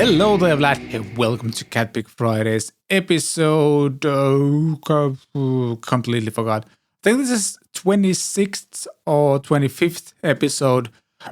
Hello there, Vlad here. Welcome to CatPick Fridays episode. Completely forgot. I think this is 26th or 25th episode,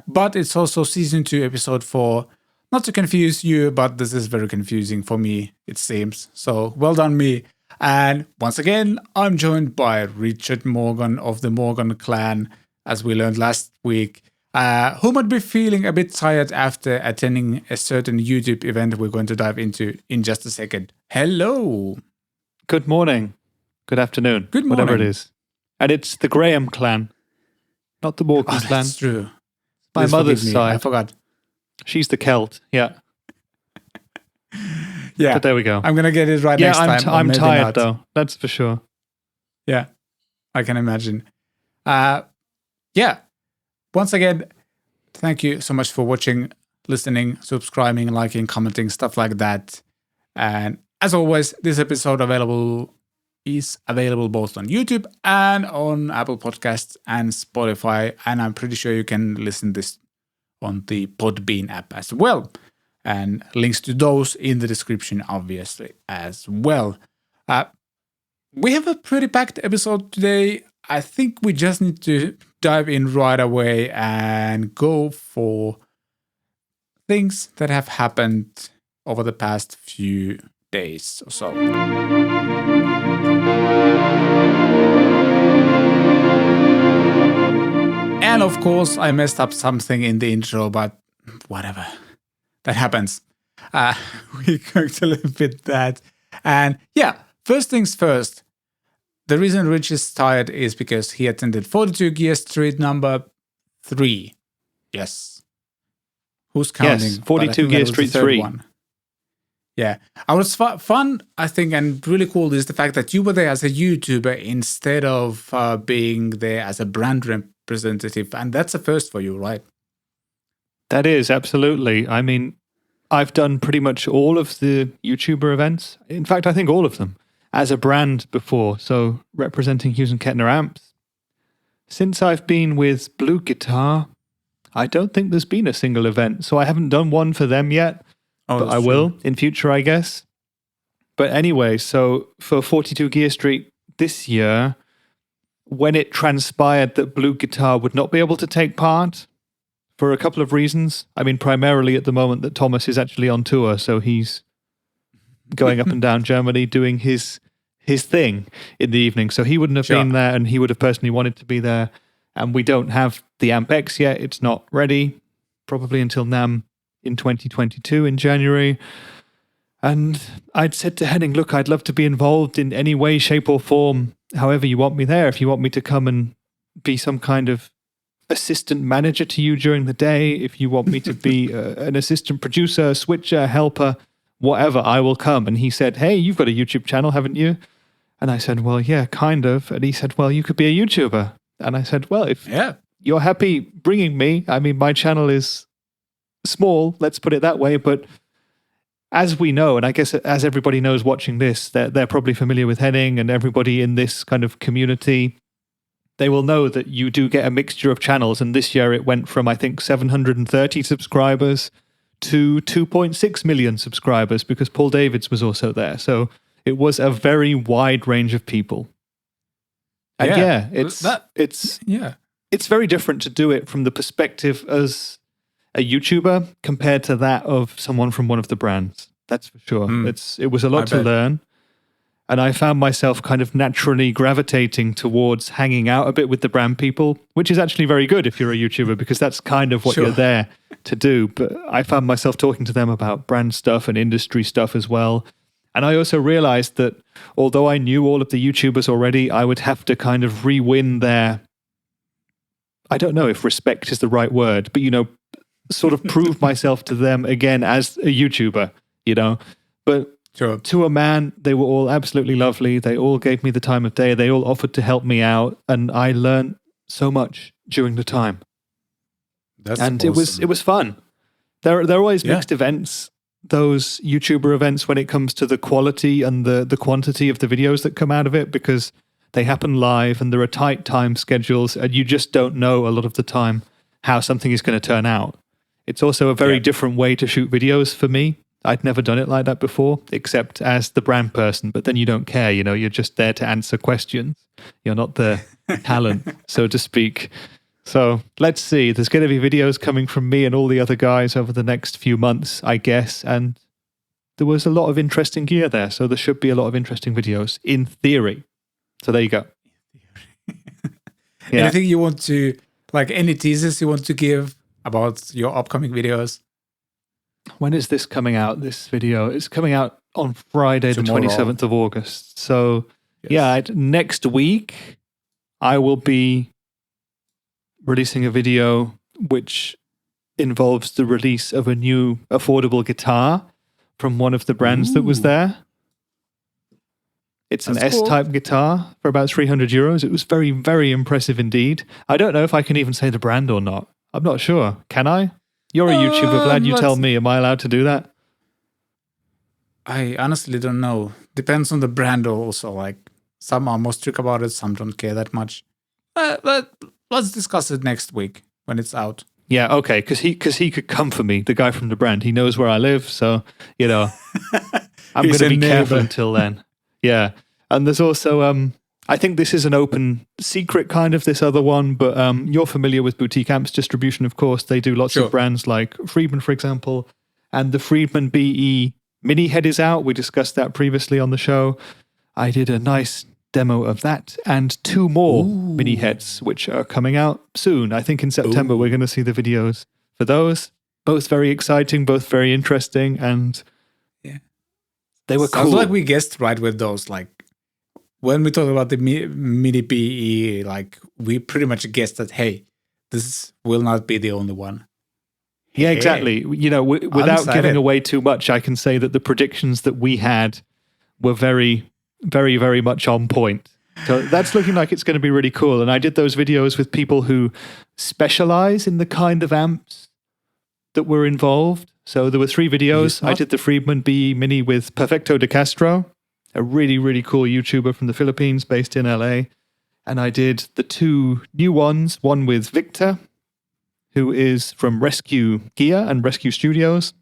but it's also season 2, episode 4. Not to confuse you, but this is very confusing for me, it seems. So well done, me. And once again, I'm joined by Richard Morgan of the Morgan clan, as we learned last week. Who might be feeling a bit tired after attending a certain YouTube event we're going to dive into in just a second. Hello. Good morning. Good afternoon. Good morning. Whatever it is. And it's the Graham clan, not the Morgan clan. That's true. My Please mother's forgive me. side. I forgot. She's the Celt, yeah. Yeah. But there we go. I'm going to get it right next time. I'm maybe tired not. though. That's for sure. Yeah, I can imagine. Yeah. Once again, thank you so much for watching, listening, subscribing, liking, commenting, stuff like that. And as always, this episode is available both on YouTube and on Apple Podcasts and Spotify. And I'm pretty sure you can listen this on the Podbean app as well. And links to those in the description, obviously, as well. We have a pretty packed episode today. I think we just need to dive in right away and go for things that have happened over the past few days or so. And of course, I messed up something in the intro, but whatever. That happens. We're going to leave it that. And yeah, first things first. The reason Rich is tired is because he attended 42 Gear Street number 3. Yes. Who's counting? Yes, 42 Gear Street 3. One. Yeah. I was fun, I think, and really cool is the fact that you were there as a YouTuber instead of being there as a brand representative. And that's a first for you, right? That is, absolutely. I mean, I've done pretty much all of the YouTuber events. In fact, I think all of them. As a brand before, so representing Hughes and Kettner amps. Since I've been with Blue Guitar, I don't think there's been a single event, so I haven't done one for them yet, but I will in future, I guess. But anyway, so for 42 Gear Street this year, when it transpired that Blue Guitar would not be able to take part for a couple of reasons, I mean, primarily at the moment that Thomas is actually on tour, so he's going up and down Germany doing his thing in the evening. So he wouldn't have been there, and he would have personally wanted to be there. And we don't have the Amp X yet. It's not ready, probably until NAMM in 2022 in January. And I'd said to Henning, look, I'd love to be involved in any way, shape or form, however you want me there. If you want me to come and be some kind of assistant manager to you during the day, if you want me to be an assistant producer, switcher, helper, whatever, I will come. And he said, hey, you've got a YouTube channel, haven't you? And I said, well, yeah, kind of. And he said, well, you could be a YouTuber. And I said, well, if you're happy bringing me, I mean, my channel is small, let's put it that way. But as we know, and I guess as everybody knows watching this, they're probably familiar with Henning and everybody in this kind of community, they will know that you do get a mixture of channels. And this year it went from, I think, 730 subscribers to 2.6 million subscribers because Paul Davids was also there. So it was a very wide range of people. And it's very different to do it from the perspective as a YouTuber compared to that of someone from one of the brands. That's for sure. It was a lot to learn. And I found myself kind of naturally gravitating towards hanging out a bit with the brand people, which is actually very good if you're a YouTuber because that's kind of what you're there to do. But I found myself talking to them about brand stuff and industry stuff as well. And I also realized that although I knew all of the YouTubers already, I would have to kind of re-win their, I don't know if respect is the right word, but, sort of prove myself to them again as a YouTuber, But to a man, they were all absolutely lovely. They all gave me the time of day. They all offered to help me out. And I learned so much during the time. That's awesome. It was fun. There are always mixed events, those YouTuber events, when it comes to the quality and the quantity of the videos that come out of it, because they happen live and there are tight time schedules and you just don't know a lot of the time how something is going to turn out. It's also a very different way to shoot videos for me. I'd never done it like that before, except as the brand person. But then you don't care, you're just there to answer questions. You're not the talent, so to speak. So let's see. There's going to be videos coming from me and all the other guys over the next few months, I guess. And there was a lot of interesting gear there. So there should be a lot of interesting videos in theory. So there you go. Yeah. Anything you want to, like any teasers you want to give about your upcoming videos? When is this coming out, this video? It's coming out on Friday, tomorrow. The 27th of August. So next week, I will be releasing a video which involves the release of a new affordable guitar from one of the brands that was there. It's an S-type guitar for about €300. It was very, very impressive indeed. I don't know if I can even say the brand or not. I'm not sure. Can I? You're a YouTuber, Vlad. You tell me. Am I allowed to do that? I honestly don't know. Depends on the brand also. Like, some are more strict about it. Some don't care that much. But let's discuss it next week when it's out. Yeah, okay. Because he could come for me, the guy from the brand. He knows where I live. So, I'm going to be careful until then. Yeah. And there's also, I think this is an open secret kind of, this other one, but you're familiar with Boutique Amps distribution, of course. They do lots of brands like Friedman, for example, and the Friedman BE mini head is out. We discussed that previously on the show. I did a nice demo of that and 2 more mini heads, which are coming out soon. I think in September we're going to see the videos for those. Both very exciting, both very interesting, and they were cool. Sounds like we guessed right with those. Like, when we talk about the mini BE, like, we pretty much guessed that, hey, this will not be the only one. Yeah, exactly. Without giving away too much, I can say that the predictions that we had were very, very, very much on point. So that's looking like it's going to be really cool. And I did those videos with people who specialize in the kind of amps that were involved. So there were 3 videos. I did the Friedman BE Mini with Perfecto de Castro, a really, really cool YouTuber from the Philippines based in LA. And I did the 2 new ones, one with Victor, who is from Rescue Gear and Rescue Studios,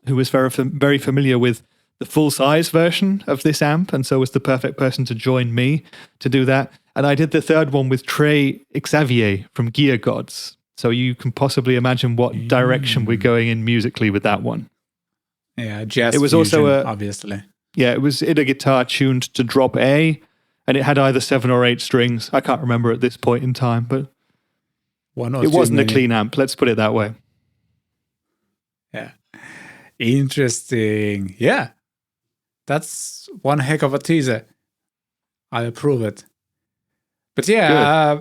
who is very familiar with the full-size version of this amp, and so was the perfect person to join me to do that. And I did the 3rd one with Trey Xavier from Gear Gods. So you can possibly imagine what direction we're going in musically with that one. Yeah, jazz it was fusion, also obviously. Yeah, it was in a guitar tuned to drop A, and it had either 7 or 8 strings. I can't remember at this point in time, but it wasn't a clean amp. Let's put it that way. Yeah. Interesting. Yeah. That's one heck of a teaser. I approve it. But yeah,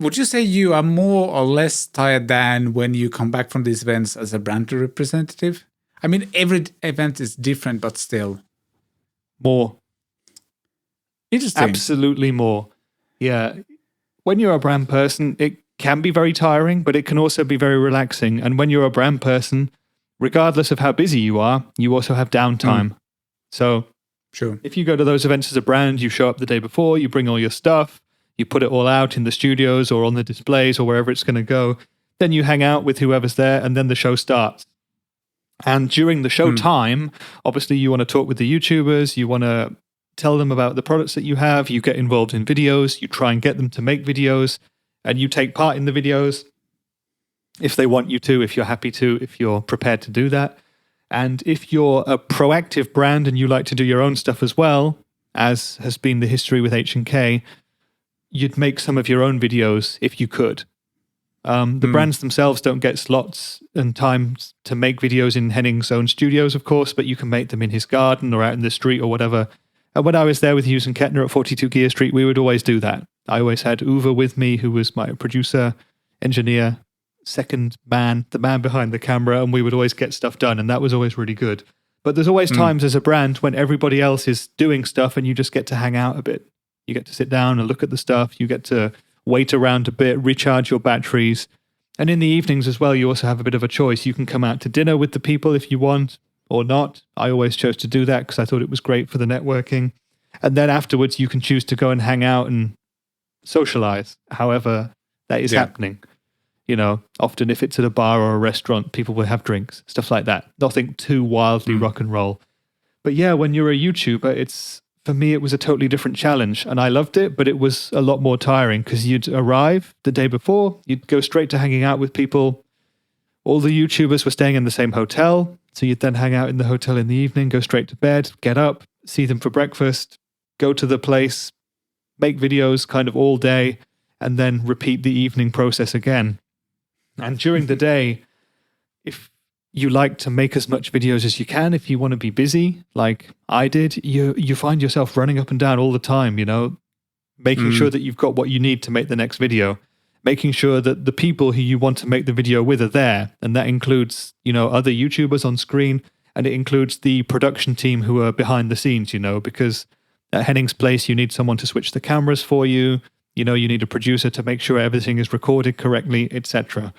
would you say you are more or less tired than when you come back from these events as a brand representative? I mean, every event is different, but still. More. Interesting. Absolutely more. Yeah. When you're a brand person, it can be very tiring, but it can also be very relaxing. And when you're a brand person, regardless of how busy you are, you also have downtime. So if you go to those events as a brand, you show up the day before, you bring all your stuff, you put it all out in the studios or on the displays or wherever it's going to go. Then you hang out with whoever's there, and then the show starts. And during the show time, obviously you want to talk with the YouTubers, you want to tell them about the products that you have, you get involved in videos, you try and get them to make videos, and you take part in the videos if they want you to, if you're happy to, if you're prepared to do that. And if you're a proactive brand and you like to do your own stuff as well, as has been the history with H&K, you'd make some of your own videos if you could. The brands themselves don't get slots and times to make videos in Henning's own studios, of course, but you can make them in his garden or out in the street or whatever. And when I was there with Hughes and Kettner at 42 Gear Street, we would always do that. I always had Uwe with me, who was my producer, engineer, second man, the man behind the camera, and we would always get stuff done, and that was always really good. But there's always times as a brand when everybody else is doing stuff and you just get to hang out a bit. You get to sit down and look at the stuff. You get to wait around a bit, recharge your batteries. And in the evenings as well, you also have a bit of a choice. You can come out to dinner with the people if you want or not. I always chose to do that because I thought it was great for the networking. And then afterwards, you can choose to go and hang out and socialize, however that is happening. You know, often if it's at a bar or a restaurant, people will have drinks, stuff like that. Nothing too wildly rock and roll. But yeah, when you're a YouTuber, for me, it was a totally different challenge. And I loved it, but it was a lot more tiring because you'd arrive the day before, you'd go straight to hanging out with people. All the YouTubers were staying in the same hotel. So you'd then hang out in the hotel in the evening, go straight to bed, get up, see them for breakfast, go to the place, make videos kind of all day, and then repeat the evening process again. And during the day, if you like to make as much videos as you can, if you want to be busy, like I did, you find yourself running up and down all the time, you know, making sure that you've got what you need to make the next video, making sure that the people who you want to make the video with are there. And that includes, you know, other YouTubers on screen, and it includes the production team who are behind the scenes, you know, because at Henning's place, you need someone to switch the cameras for you. You know, you need a producer to make sure everything is recorded correctly, etc.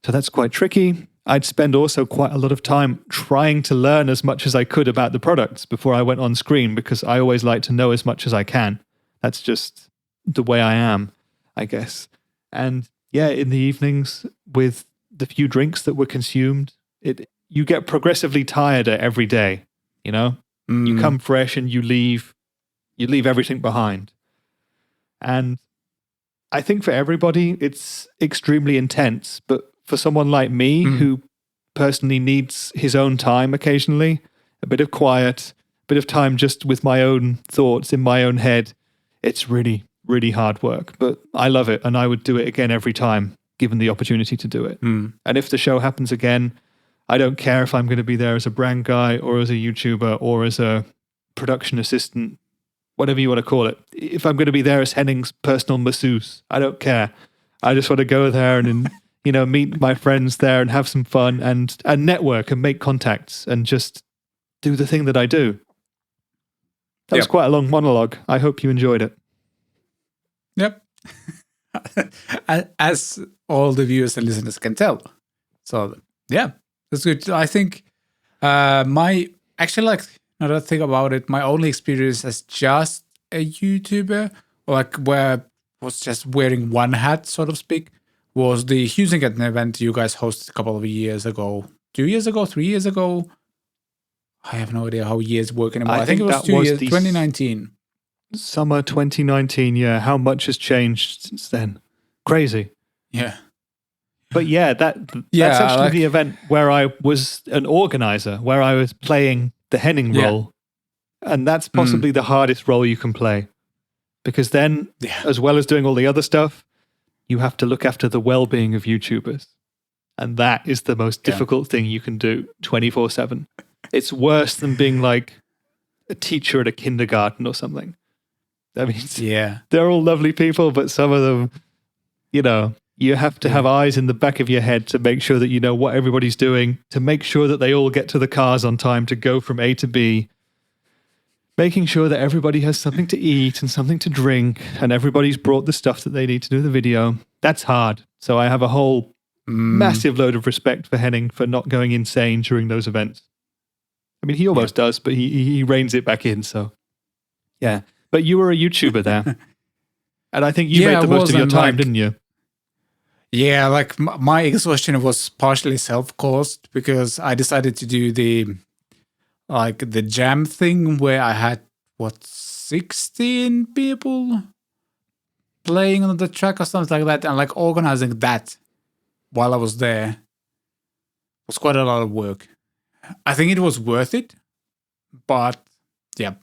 So that's quite tricky. I'd spend also quite a lot of time trying to learn as much as I could about the products before I went on screen, because I always like to know as much as I can. That's just the way I am, I guess. And yeah, in the evenings, with the few drinks that were consumed, you get progressively tireder every day, you know? You come fresh and you leave everything behind. And I think for everybody, it's extremely intense, but for someone like me who personally needs his own time occasionally, a bit of quiet, a bit of time just with my own thoughts in my own head, it's really, really hard work. But I love it, and I would do it again every time, given the opportunity to do it. And if the show happens again, I don't care if I'm going to be there as a brand guy or as a YouTuber or as a production assistant, whatever you want to call it. If I'm going to be there as Henning's personal masseuse, I don't care. I just want to go there and you know, meet my friends there and have some fun and network and make contacts and just do the thing that I do. That was quite a long monologue. I hope you enjoyed it. Yep. As all the viewers and listeners can tell. So, yeah, that's good. I think actually, like, now that I think about it, my only experience as just a YouTuber, like where I was just wearing one hat, so to speak, was the Husingham event you guys hosted a couple of years ago. 2 years ago? 3 years ago? I have no idea how years work anymore. I think it was 2 years, 2019. Summer 2019, yeah. How much has changed since then? Crazy. Yeah. But yeah, that's actually the event where I was an organizer, where I was playing the Henning role. And that's possibly the hardest role you can play. Because then, as well as doing all the other stuff, you have to look after the well-being of YouTubers. And that is the most difficult thing you can do 24/7. It's worse than being like a teacher at a kindergarten or something. I mean, they're all lovely people, but some of them, you know, you have to have eyes in the back of your head to make sure that you know what everybody's doing, to make sure that they all get to the cars on time to go from A to B, making sure that everybody has something to eat and something to drink, and everybody's brought the stuff that they need to do the video. That's hard. So I have a whole massive load of respect for Henning for not going insane during those events. I mean, he almost does, but he reins it back in. So, yeah. But you were a YouTuber there. And I think you made the most of your time, didn't you? Yeah, like my exhaustion was partially self-caused because I decided to do the jam thing where I had 16 people playing on the track or something like that, and like organizing that while I was there was quite a lot of work. I think it was worth it, but yeah.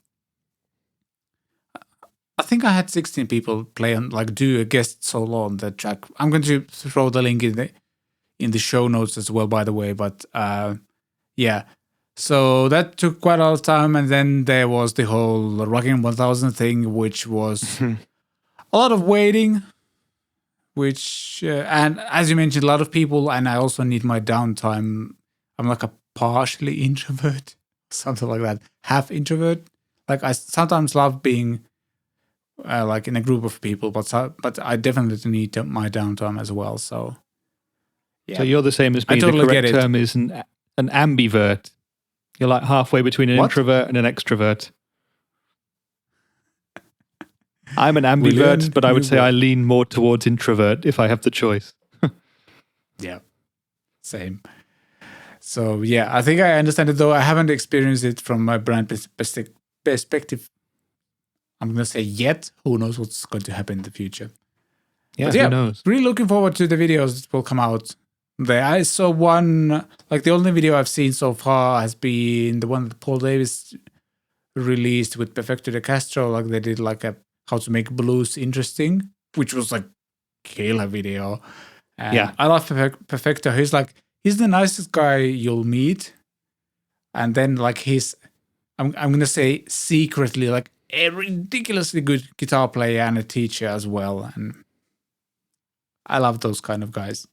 I think I had 16 people play and like do a guest solo on the track. I'm going to throw the link in the show notes as well, by the way. But yeah, so that took quite a lot of time, and then there was the whole Rockin' 1000 thing, which was a lot of waiting. Which and as you mentioned, a lot of people, and I also need my downtime. I'm like a partially introvert, something like that, half introvert. Like I sometimes love being. Like in a group of people, but I definitely need my downtime as well. So, yeah. So you're the same as me. The correct term is an ambivert. You're like halfway between an introvert and an extrovert. I'm an ambivert, but I would say I lean more towards introvert if I have the choice. Yeah, same. So yeah, I think I understand it, though I haven't experienced it from my brand perspective. I'm gonna say yet. Who knows what's going to happen in the future? Yeah, But yeah, who knows? really looking forward to the videos that will come out. There, I saw one. Like the only video I've seen so far has been the one that Paul Davis released with Perfecto de Castro. Like they did like a how to make blues interesting, which was like killer video. And Yeah. I love Perfecto. He's the nicest guy you'll meet. And then like I'm gonna say secretly like a ridiculously good guitar player and a teacher as well. And I love those kind of guys.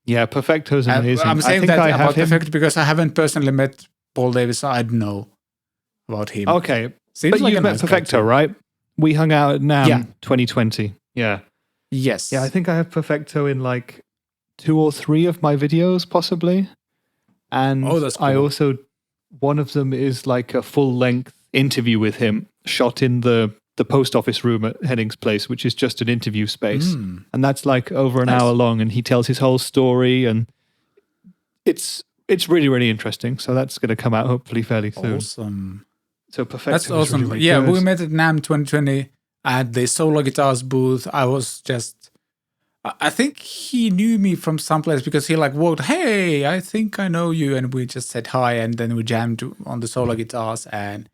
Yeah, Perfecto's amazing. I'm saying I think that I about have him. Perfecto because I haven't personally met Paul Davis, so I'd know about him. Okay, Seems but like you a met nice guy Perfecto, too. right? We hung out at NAMM Yeah. 2020. Yeah. Yes. Yeah, I think I have Perfecto in like 2 or 3 of my videos, possibly. And Oh, that's I cool. also, one of them is like a full length interview with him, shot in the post office room at Henning's place, which is just an interview space. Mm. And that's like over an Nice. hour long, and he tells his whole story, and it's really, really interesting. So that's going to come out hopefully fairly soon. Awesome. So Perfecto That's is awesome. really, really Yeah, good. we met at NAMM 2020 at the Solo Guitars booth. I think he knew me from someplace because he like walked, hey, I think I know you. And we just said hi and then we jammed on the Solo Guitars and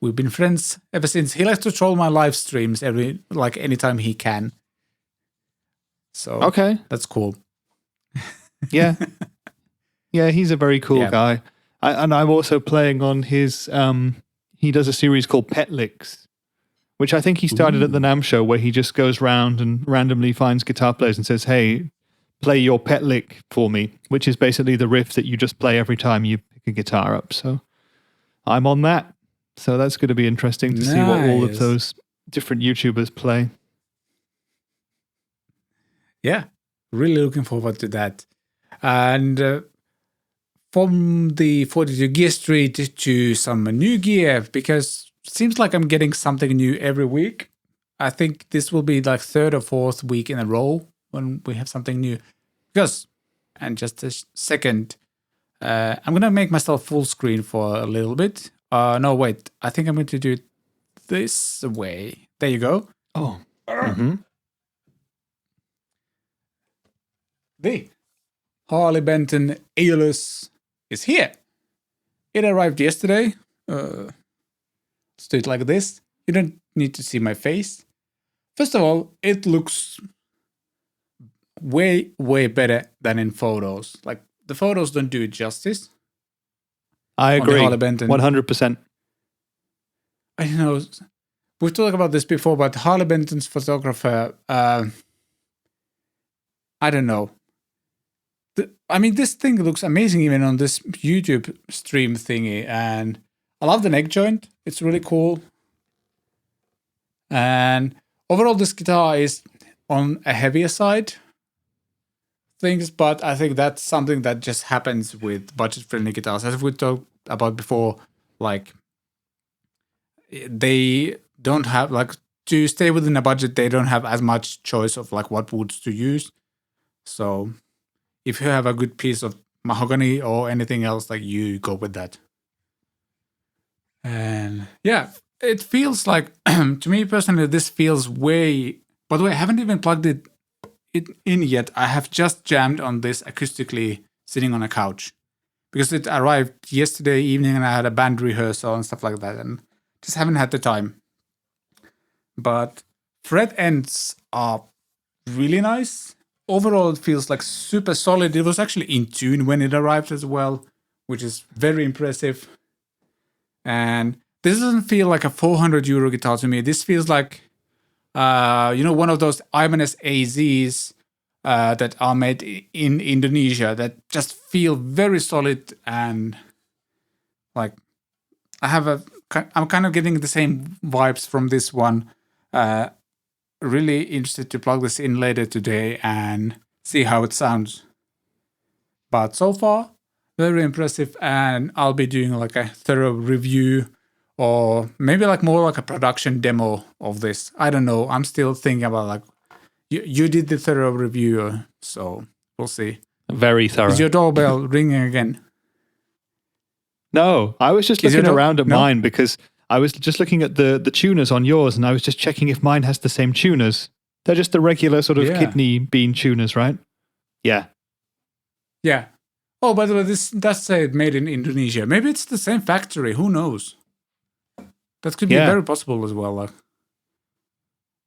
we've been friends ever since. He likes to troll my live streams anytime he can. So Okay. that's cool. Yeah. Yeah, he's a very cool Yeah. guy. And I'm also playing on his, he does a series called Pet Licks, which I think he started at the NAMM show, where he just goes round and randomly finds guitar players and says, hey, play your pet lick for me, which is basically the riff that you just play every time you pick a guitar up. So I'm on that. So that's going to be interesting to see what all of Nice. those different YouTubers play. Yeah, really looking forward to that. And from the 42 Gear Street to some new gear, because it seems like I'm getting something new every week. I think this will be like 3rd or 4th week in a row when we have something new. And just a second, I'm going to make myself full screen for a little bit. No, wait, I think I'm going to do it this way. There you go. Oh. Mm-hmm. The Harley Benton Aeolus is here. It arrived yesterday. Let's do it like this. You don't need to see my face. First of all, it looks way, way better than in photos. Like, the photos don't do it justice. I On the agree. Harley Benton. 100%. I know we've talked about this before, but Harley Benton's photographer, I don't know. This thing looks amazing even on this YouTube stream thingy, and I love the neck joint. It's really cool. And overall, this guitar is on a heavier side things, but I think that's something that just happens with budget-friendly guitars. As we talked about before, like, they don't have, like, to stay within a budget, they don't have as much choice of, like, what woods to use. So if you have a good piece of mahogany or anything else, like, you go with that. And yeah, it feels like, to me personally, this feels way... By the way, I haven't even plugged it in yet. I have just jammed on this acoustically sitting on a couch because it arrived yesterday evening and I had a band rehearsal and stuff like that and just haven't had the time. But fret ends are really nice. Overall, it feels like super solid. It was actually in tune when it arrived as well, which is very impressive. And this doesn't feel like a 400 euro guitar to me. This feels like, one of those Ibanez AZs that are made in Indonesia that just feel very solid and like I'm kind of getting the same vibes from this one. Really interested to plug this in later today and see how it sounds. But so far, very impressive, and I'll be doing like a thorough review or maybe like more like a production demo of this. I don't know. I'm still thinking about like you did the thorough review, so we'll see. Very thorough. Is your doorbell ringing again? No, I was just looking around at mine because I was just looking at the tuners on yours, and I was just checking if mine has the same tuners. They're just the regular sort of kidney bean tuners, right? Yeah. Yeah. Oh, by the way, that's say made in Indonesia. Maybe it's the same factory. Who knows? That could be very possible as well. Like.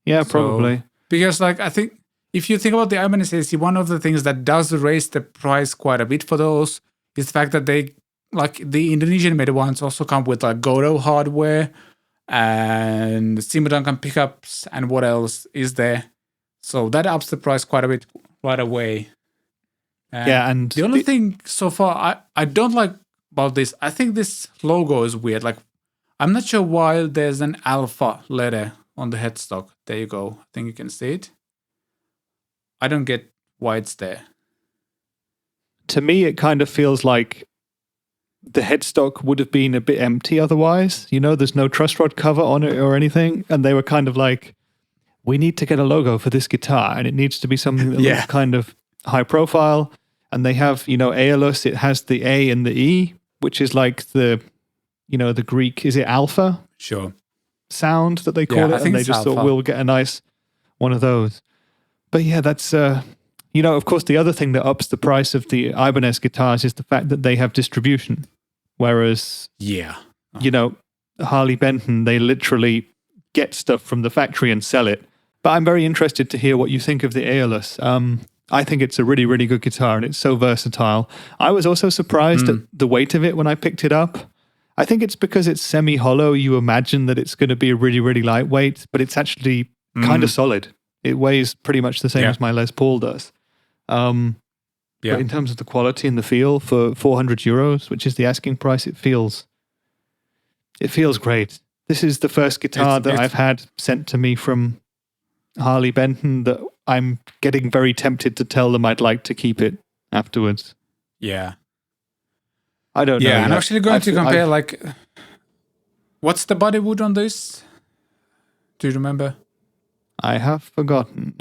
Yeah, probably. Because, like, I think if you think about the Ibanez AC, one of the things that does raise the price quite a bit for those is the fact that they, like, the Indonesian made ones also come with like Godo hardware and Simoduncan pickups and what else is there. So that ups the price quite a bit right away. And the only thing so far I don't like about this, I think this logo is weird. Like, I'm not sure why there's an alpha letter on the headstock. There you go. I think you can see it. I don't get why it's there. To me, it kind of feels like the headstock would have been a bit empty otherwise. You know, there's no truss rod cover on it or anything. And they were kind of like, we need to get a logo for this guitar, and it needs to be something that looks kind of high profile. And they have, you know, Aeolus, it has the A and the E, which is like the, you know, the Greek, is it alpha? Sure. Sound that they call it. And they just thought, we'll get a nice one of those. But yeah, that's, you know, of course, the other thing that ups the price of the Ibanez guitars is the fact that they have distribution. Whereas, you know, Harley Benton, they literally get stuff from the factory and sell it. But I'm very interested to hear what you think of the Aeolus. I think it's a really, really good guitar, and it's so versatile. I was also surprised at the weight of it when I picked it up. I think it's because it's semi-hollow. You imagine that it's going to be really, really lightweight, but it's actually kind of solid. It weighs pretty much the same as my Les Paul does. But in terms of the quality and the feel for €400, which is the asking price, it feels great. This is the first guitar that I've had sent to me from Harley Benton that I'm getting very tempted to tell them I'd like to keep it afterwards. Yeah. I don't know. Yeah, I'm actually going to compare, like, what's the body wood on this? Do you remember? I have forgotten.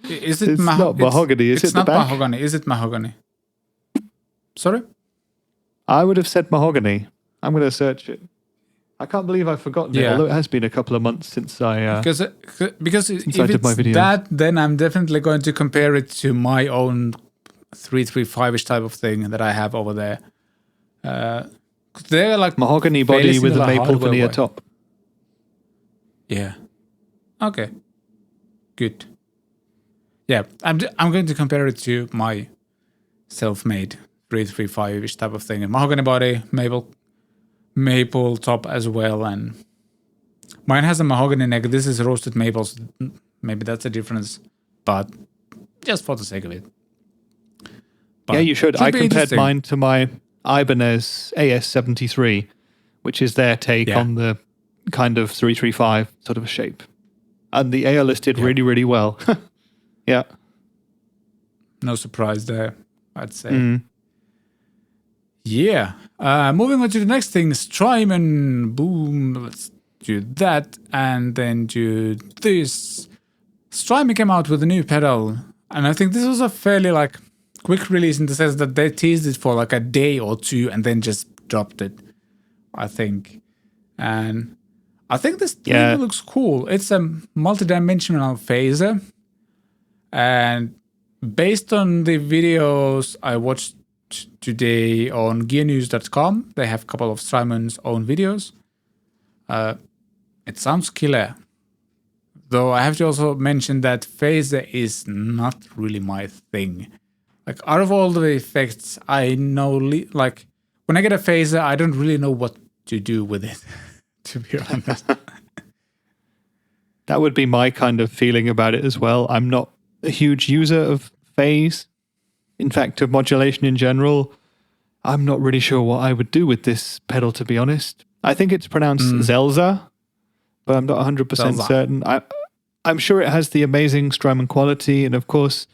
Is it it's not mahogany, is it? It's not mahogany. Is it mahogany? Sorry? I would have said mahogany. I'm going to search it. I can't believe I've forgotten it, although it has been a couple of months since I because if I did my it's videos. that, then I'm definitely going to compare it to my own 335-ish type of thing that I have over there. They're like mahogany body with a maple veneer top. Yeah. Okay. Good. Yeah, I'm going to compare it to my self-made 335-ish type of thing. A mahogany body, maple top as well, and mine has a mahogany neck. This is roasted maples. Maybe that's a difference, but just for the sake of it. But yeah, you should. I compared mine to my Ibanez AS73, which is their take on the kind of 335 sort of shape. And the Aeolus did really, really well. Yeah. No surprise there, I'd say. Yeah. Moving on to the next thing, Strymon. Boom. Let's do that. And then do this. Strymon came out with a new pedal. And I think this was a fairly like quick release in the sense that they teased it for like a day or two and then just dropped it, I think. And I think this really looks cool. It's a multi-dimensional phaser. And based on the videos I watched today on gearnews.com, they have a couple of Strymon's own videos. It sounds killer. Though I have to also mention that phaser is not really my thing. Like, out of all the effects, I know, like, when I get a phaser, I don't really know what to do with it, to be honest. That would be my kind of feeling about it as well. I'm not a huge user of phase. In fact, of modulation in general. I'm not really sure what I would do with this pedal, to be honest. I think it's pronounced Zelzah, but I'm not 100% certain. I'm sure it has the amazing Strymon quality, and of course,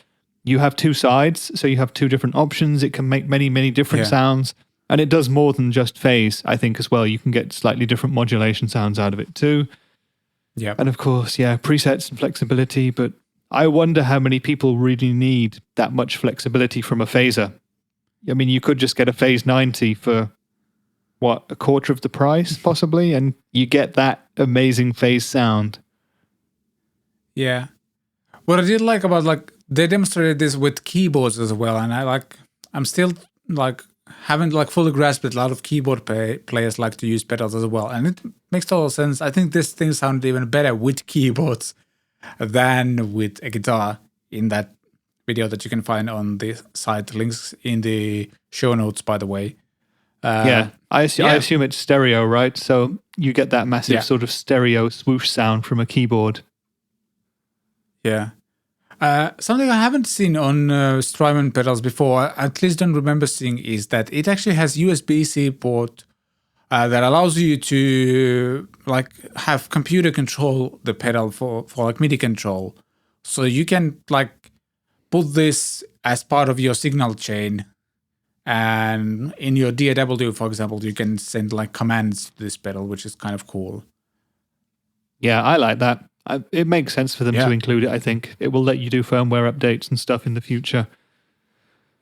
you have two sides, so you have two different options. It can make many, many different sounds, and it does more than just phase, I think, as well. You can get slightly different modulation sounds out of it too. Yeah. And of course, presets and flexibility, but I wonder how many people really need that much flexibility from a phaser. I mean, you could just get a Phase 90 for, what, a quarter of the price, possibly, and you get that amazing phase sound. Yeah. What I did like about, like, they demonstrated this with keyboards as well, and I'm still, like, haven't, like, fully grasped it. A lot of keyboard players like to use pedals as well, and it makes total sense. I think this thing sounded even better with keyboards than with a guitar in that video that you can find on the site. Links in the show notes, by the way. I assume it's stereo, right? So you get that massive sort of stereo swoosh sound from a keyboard. Yeah. Something I haven't seen on Strymon pedals before, at least don't remember seeing, is that it actually has USB-C port that allows you to like have computer control the pedal for like MIDI control. So you can like put this as part of your signal chain, and in your DAW, for example, you can send like commands to this pedal, which is kind of cool. Yeah, I like that. It makes sense for them to include it, I think. It will let you do firmware updates and stuff in the future.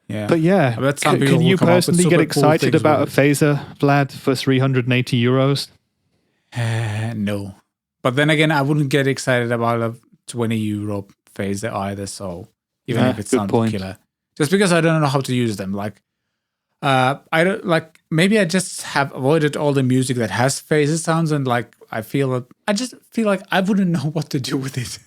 Yeah. But yeah, can you personally get excited about a phaser, Vlad, for 380 euros? No. But then again, I wouldn't get excited about a 20 euro phaser either, so even if it sounds killer. Just because I don't know how to use them. Like, I don't like, maybe I just have avoided all the music that has phaser sounds, and like I just feel like I wouldn't know what to do with it.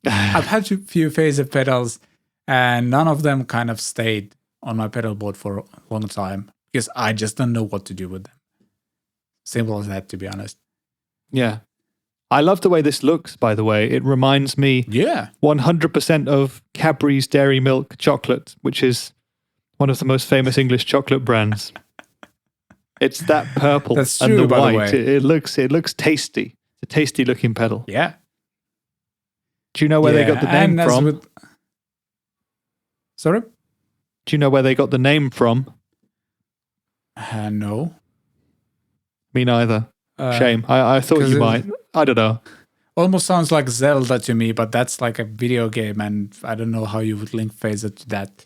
I've had a few phaser pedals, and none of them kind of stayed on my pedal board for a long time because I just don't know what to do with them. Simple as that, to be honest. Yeah. I love the way this looks, by the way. It reminds me 100% of Cadbury's Dairy Milk chocolate, which is one of the most famous English chocolate brands. It's that purple and the white. It looks tasty. It's a tasty looking pedal. Yeah. Do you know where they got the name from? Sorry? Do you know where they got the name from? No. Me neither. Shame. I thought you might. I don't know. Almost sounds like Zelda to me, but that's like a video game, and I don't know how you would link phaser to that.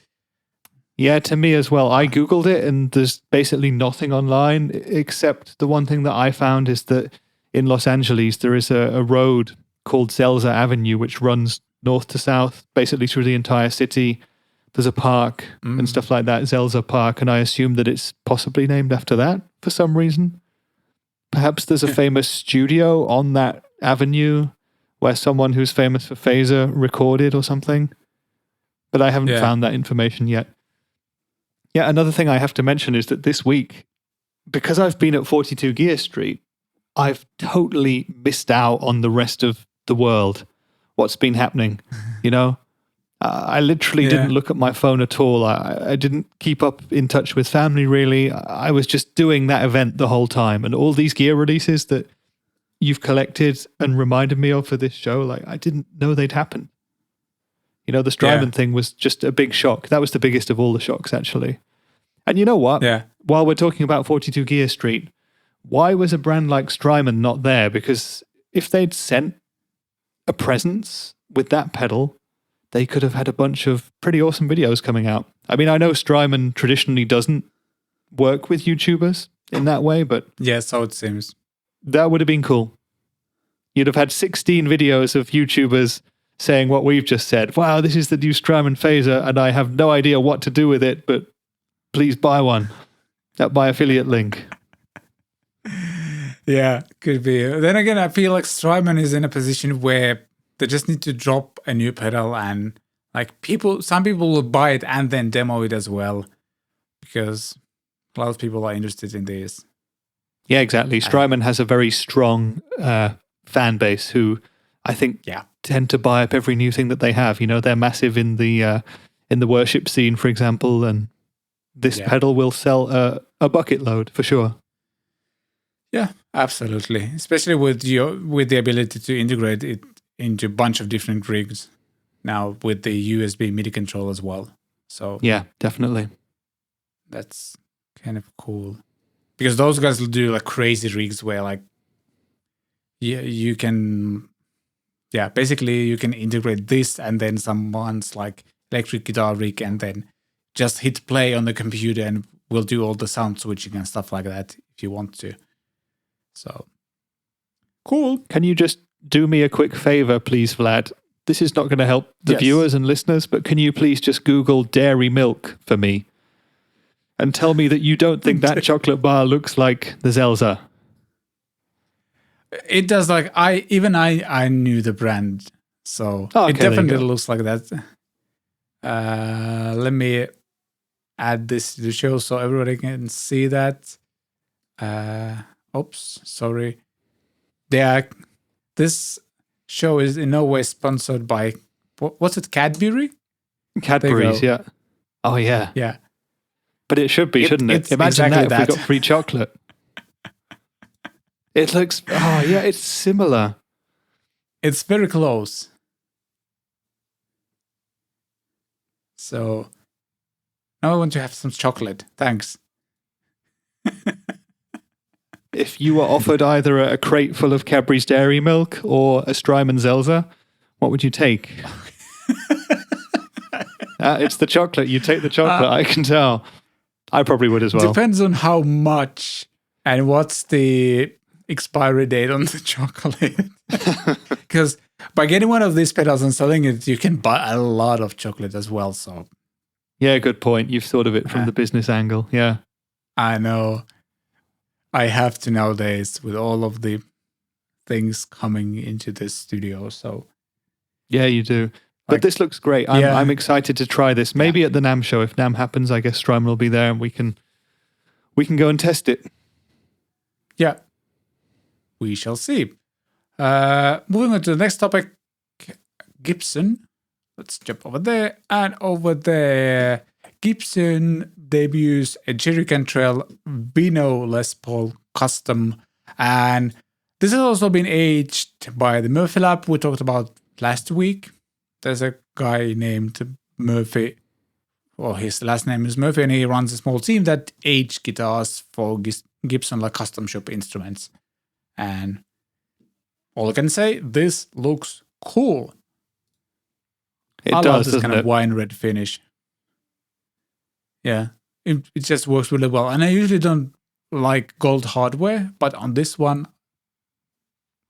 Yeah, to me as well. I Googled it, and there's basically nothing online, except the one thing that I found is that in Los Angeles, there is a road called Zelzah Avenue, which runs north to south, basically through the entire city. There's a park and stuff like that, Zelzah Park, and I assume that it's possibly named after that for some reason. Perhaps there's a famous studio on that avenue where someone who's famous for phaser recorded or something. But I haven't found that information yet. Yeah, another thing I have to mention is that this week, because I've been at 42 Gear Street, I've totally missed out on the rest of the world. What's been happening, you know? I literally didn't look at my phone at all. I didn't keep up in touch with family, really. I was just doing that event the whole time. And all these gear releases that you've collected and reminded me of for this show, like, I didn't know they'd happen. You know, the Strymon thing was just a big shock. That was the biggest of all the shocks, actually. And you know what? Yeah. While we're talking about 42 Gear Street, why was a brand like Strymon not there? Because if they'd sent a presence with that pedal, they could have had a bunch of pretty awesome videos coming out. I mean, I know Strymon traditionally doesn't work with YouTubers in that way, but... yeah, so it seems. That would have been cool. You'd have had 16 videos of YouTubers saying what we've just said. Wow, this is the new Strymon phaser, and I have no idea what to do with it, but please buy one. By affiliate link. Yeah, could be. Then again, I feel like Strymon is in a position where they just need to drop a new pedal, and like some people will buy it and then demo it as well, because a lot of people are interested in this. Yeah, exactly. Strymon has a very strong fan base who I think tend to buy up every new thing that they have. You know, they're massive in the worship scene, for example, and this pedal will sell a bucket load for sure. Yeah, absolutely. Especially with the ability to integrate it into a bunch of different rigs now with the USB MIDI control as well. So yeah, definitely. That's kind of cool. Because those guys will do like crazy rigs where like you can yeah, basically you can integrate this and then someone's like electric guitar rig and then just hit play on the computer and we'll do all the sound switching and stuff like that if you want to. So cool. Can you just do me a quick favor, please, Vlad? This is not going to help the viewers and listeners, but can you please just Google dairy milk for me and tell me that you don't think that chocolate bar looks like the Zelzah? It does. Like I knew the brand, so it definitely looks like that. Let me add this to the show so everybody can see that. Oops, sorry. This show is in no way sponsored by what's it? Cadbury. Cadbury's, yeah. Oh yeah, yeah. But it should be, shouldn't it? Imagine exactly that if we got free chocolate. It looks. Oh yeah, it's similar. It's very close. So now I want to have some chocolate. Thanks. If you were offered either a crate full of Cadbury's Dairy Milk or a Strymon Zelzah, what would you take? It's the chocolate. You take the chocolate, I can tell. I probably would as well. Depends on how much and what's the expiry date on the chocolate. Because by getting one of these pedals and selling it, you can buy a lot of chocolate as well. So, yeah, good point. You've thought of it from the business angle. Yeah, I know. I have to nowadays with all of the things coming into this studio. So, yeah, you do. But this looks great. I'm excited to try this. Maybe at the NAMM show. If NAMM happens, I guess Strymon will be there and we can go and test it. Yeah. We shall see. Moving on to the next topic, Gibson. Let's jump over there. And over there, Gibson debuts a Jerry Cantrell Wino Les Paul Custom. And this has also been aged by the Murphy Lab we talked about last week. There's a guy named Murphy. Well, his last name is Murphy, and he runs a small team that age guitars for Gibson like custom shop instruments. And all I can say, this looks cool. I love this kind of wine red finish. Yeah, it just works really well. And I usually don't like gold hardware, but on this one,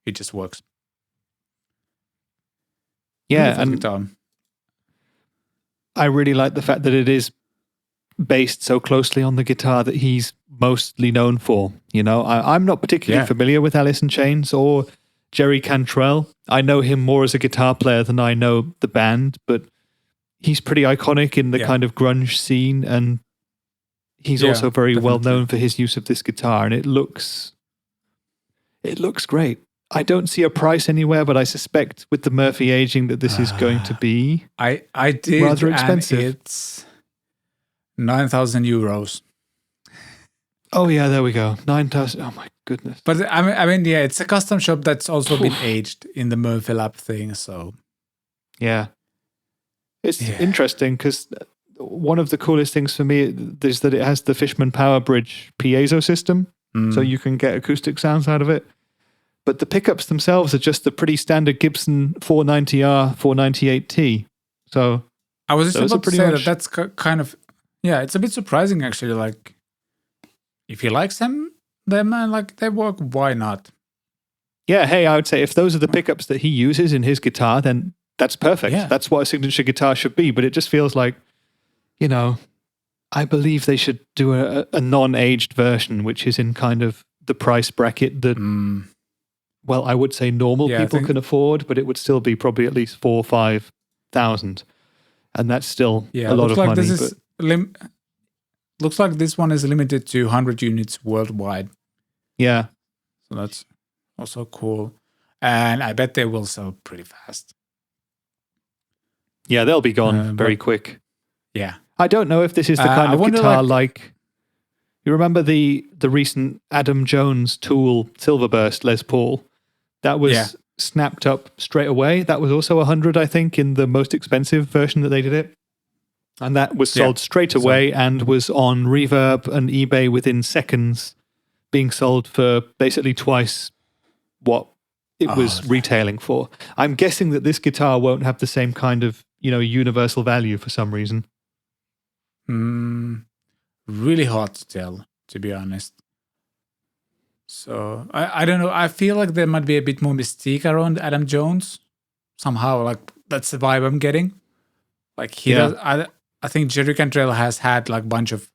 it just works. Yeah, and I really like the fact that it is based so closely on the guitar that he's mostly known for. You know, I'm not particularly familiar with Alice in Chains or Jerry Cantrell. I know him more as a guitar player than I know the band, but he's pretty iconic in the kind of grunge scene, and he's also very well known for his use of this guitar, and it looks great. I don't see a price anywhere, but I suspect with the Murphy aging that this is going to be I did, rather expensive. And it's 9,000 euros. Oh yeah, there we go. 9,000. Oh my goodness. But I mean, yeah, it's a custom shop that's also been aged in the Murphy Lab thing. So yeah, it's interesting because one of the coolest things for me is that it has the Fishman Power Bridge piezo system, so you can get acoustic sounds out of it. But the pickups themselves are just the pretty standard Gibson 490R, 498T. So I was just about to say that's kind of, it's a bit surprising actually. Like, if he likes them and like they work, why not? Yeah, hey, I would say if those are the pickups that he uses in his guitar, then that's perfect. Yeah. That's what a signature guitar should be. But it just feels like, you know, I believe they should do a non-aged version, which is in kind of the price bracket that... Well, I would say normal people can afford, but it would still be probably at least 4,000 or 5,000, and that's still a lot of money. This looks like this one is limited to 100 units worldwide. Yeah, so that's also cool, and I bet they will sell pretty fast. Yeah, they'll be gone very quick. Yeah, I don't know if this is the kind of guitar like. You remember the recent Adam Jones Tool Silverburst Les Paul? That was snapped up straight away. That was also 100, I think, in the most expensive version that they did it. And that was sold straight away and was on Reverb and eBay within seconds, being sold for basically twice what it was retailing for. I'm guessing that this guitar won't have the same kind of, universal value for some reason. Really hard to tell, to be honest. So I don't know. I feel like there might be a bit more mystique around Adam Jones. Somehow, like that's the vibe I'm getting. Like he does. I think Jerry Cantrell has had like a bunch of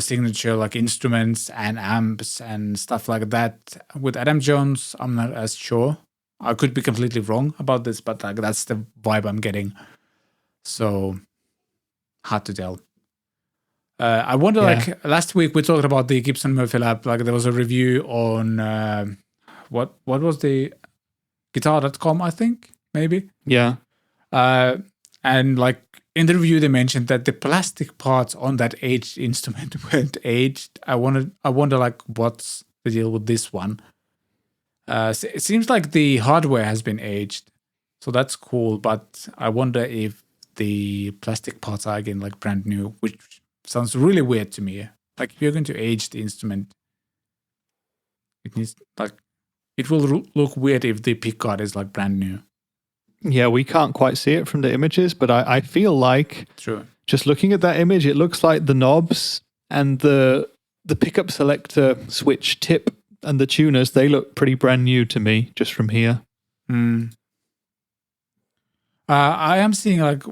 signature like instruments and amps and stuff like that. With Adam Jones, I'm not as sure. I could be completely wrong about this, but like that's the vibe I'm getting. So hard to tell. I wonder, like last week we talked about the Gibson Murphy Lab. Like there was a review on what was the guitar.com, I think, maybe. Yeah. And like in the review they mentioned that the plastic parts on that aged instrument weren't aged. I wonder like what's the deal with this one. It seems like the hardware has been aged, so that's cool. But I wonder if the plastic parts are again like brand new, which sounds really weird to me. Like if you're going to age the instrument, it needs like it will look weird if the pickguard is like brand new. Yeah, we can't quite see it from the images, but I feel like just looking at that image, it looks like the knobs and the pickup selector switch tip and the tuners, they look pretty brand new to me just from here. I am seeing like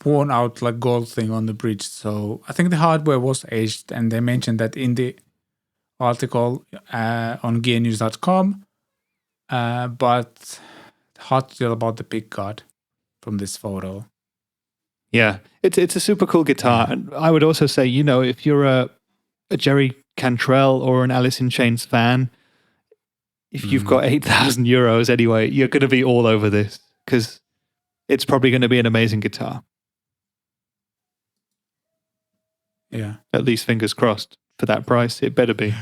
worn out like gold thing on the bridge, so I think the hardware was aged, and they mentioned that in the article on gearnews.com, but hard to tell about the pickguard from this photo. Yeah, it's a super cool guitar, and I would also say, if you're a Jerry Cantrell or an Alice in Chains fan, if you've got 8,000 euros anyway, you're going to be all over this because it's probably going to be an amazing guitar. Yeah. At least fingers crossed for that price. It better be.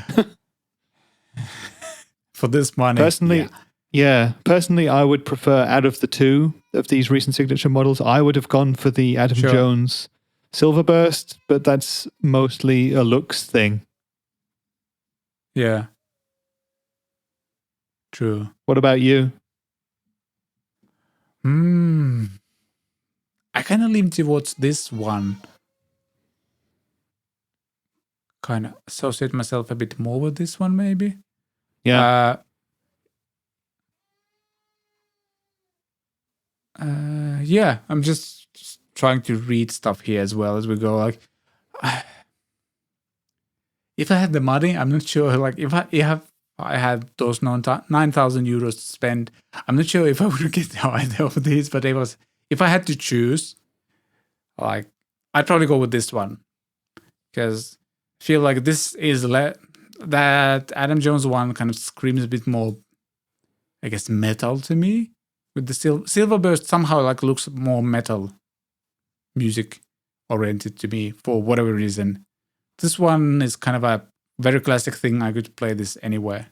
For this money. Personally, I would prefer out of the two of these recent signature models, I would have gone for the Adam Jones Silverburst, but that's mostly a looks thing. Yeah. True. What about you? I kind of lean towards this one. Kind of associate myself a bit more with this one, maybe. Yeah. Yeah, I'm just trying to read stuff here as well as we go. Like, if I had the money, I'm not sure. Like, if I had those 9,000 euros to spend, I'm not sure if I would get either of these. But if I had to choose, like, I'd probably go with this one because I feel like this is that Adam Jones one kind of screams a bit more, I guess, metal to me. With the Silverburst somehow like looks more metal music oriented to me for whatever reason. This one is kind of a very classic thing. I could play this anywhere.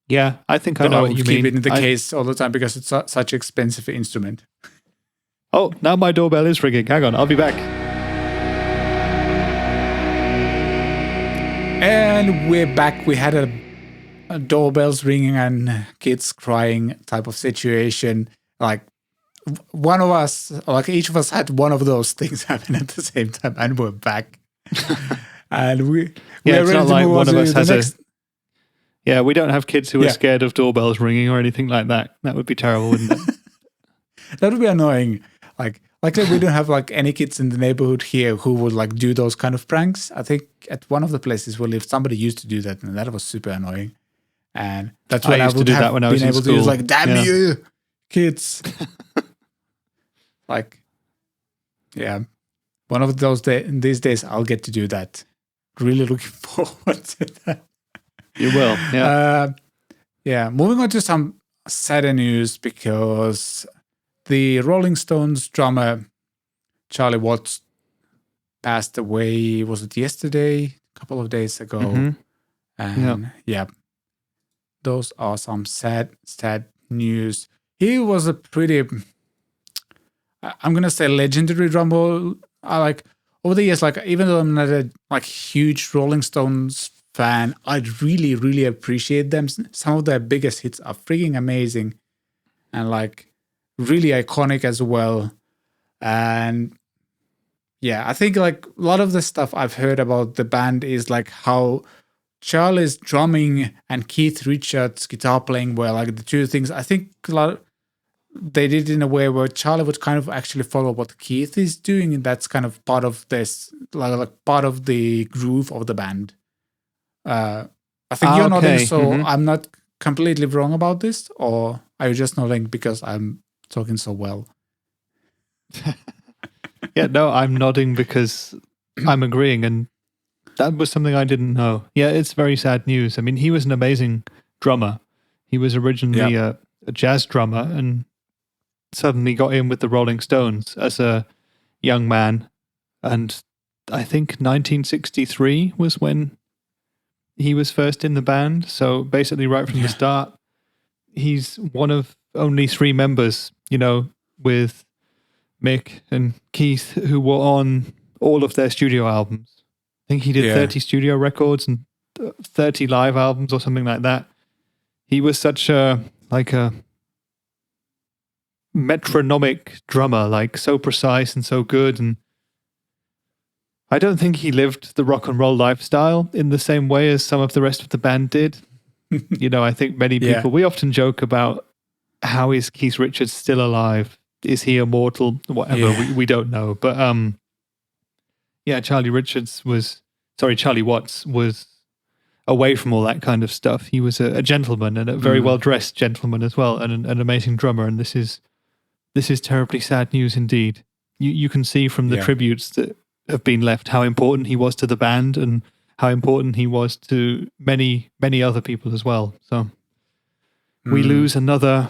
Yeah, I think I know what you mean. Keep it in the case all the time because it's such an expensive instrument. Oh, now my doorbell is ringing. Hang on, I'll be back. And we're back. We had a doorbells ringing and kids crying type of situation. Like one of us, like each of us had one of those things happen at the same time, and we're back. And we're ready not to like move one on of us to has the next. Yeah, we don't have kids who are scared of doorbells ringing or anything like that. That would be terrible, wouldn't it? That would be annoying. Like we don't have like any kids in the neighborhood here who would like do those kind of pranks. I think at one of the places we lived, somebody used to do that, and that was super annoying. And that's when I would have been able to use like, damn you, kids. Like, yeah. One of those these days, I'll get to do that. Really looking forward to that. You will, yeah. Yeah, moving on to some sadder news because the Rolling Stones drummer, Charlie Watts, passed away, was it yesterday? A couple of days ago. Mm-hmm. And yeah. Those are some sad news. He was a pretty, I'm gonna say, legendary drummer. I like over the years, like even though I'm not a like huge Rolling Stones fan. I really, really appreciate them. Some of their biggest hits are freaking amazing and like really iconic as well. And yeah, I think like a lot of the stuff I've heard about the band is like how Charlie's drumming and Keith Richards' guitar playing were like the two things. I think a lot they did in a way where Charlie would kind of actually follow what Keith is doing, and that's kind of part of this, like part of the groove of the band. I think you're nodding, so I'm not completely wrong about this, or are you just nodding because I'm talking so well? Yeah, no, I'm nodding because I'm agreeing, and that was something I didn't know. Yeah, it's very sad news. I mean, he was an amazing drummer. He was originally a jazz drummer and suddenly got in with the Rolling Stones as a young man. And I think 1963 was when he was first in the band. So basically right from the start, he's one of only 3 members, you know, with Mick and Keith, who were on all of their studio albums. I think he did 30 studio records and 30 live albums or something like that. He was such a metronomic drummer, like so precise and so good. And I don't think he lived the rock and roll lifestyle in the same way as some of the rest of the band did. You know, I think many people, we often joke about how is Keith Richards still alive? Is he immortal? Whatever, we don't know. But Charlie Watts was away from all that kind of stuff. He was a gentleman and a very well-dressed gentleman as well, and an amazing drummer. And this is terribly sad news indeed. You can see from the tributes that have been left how important he was to the band and how important he was to many, many other people as well. So we lose another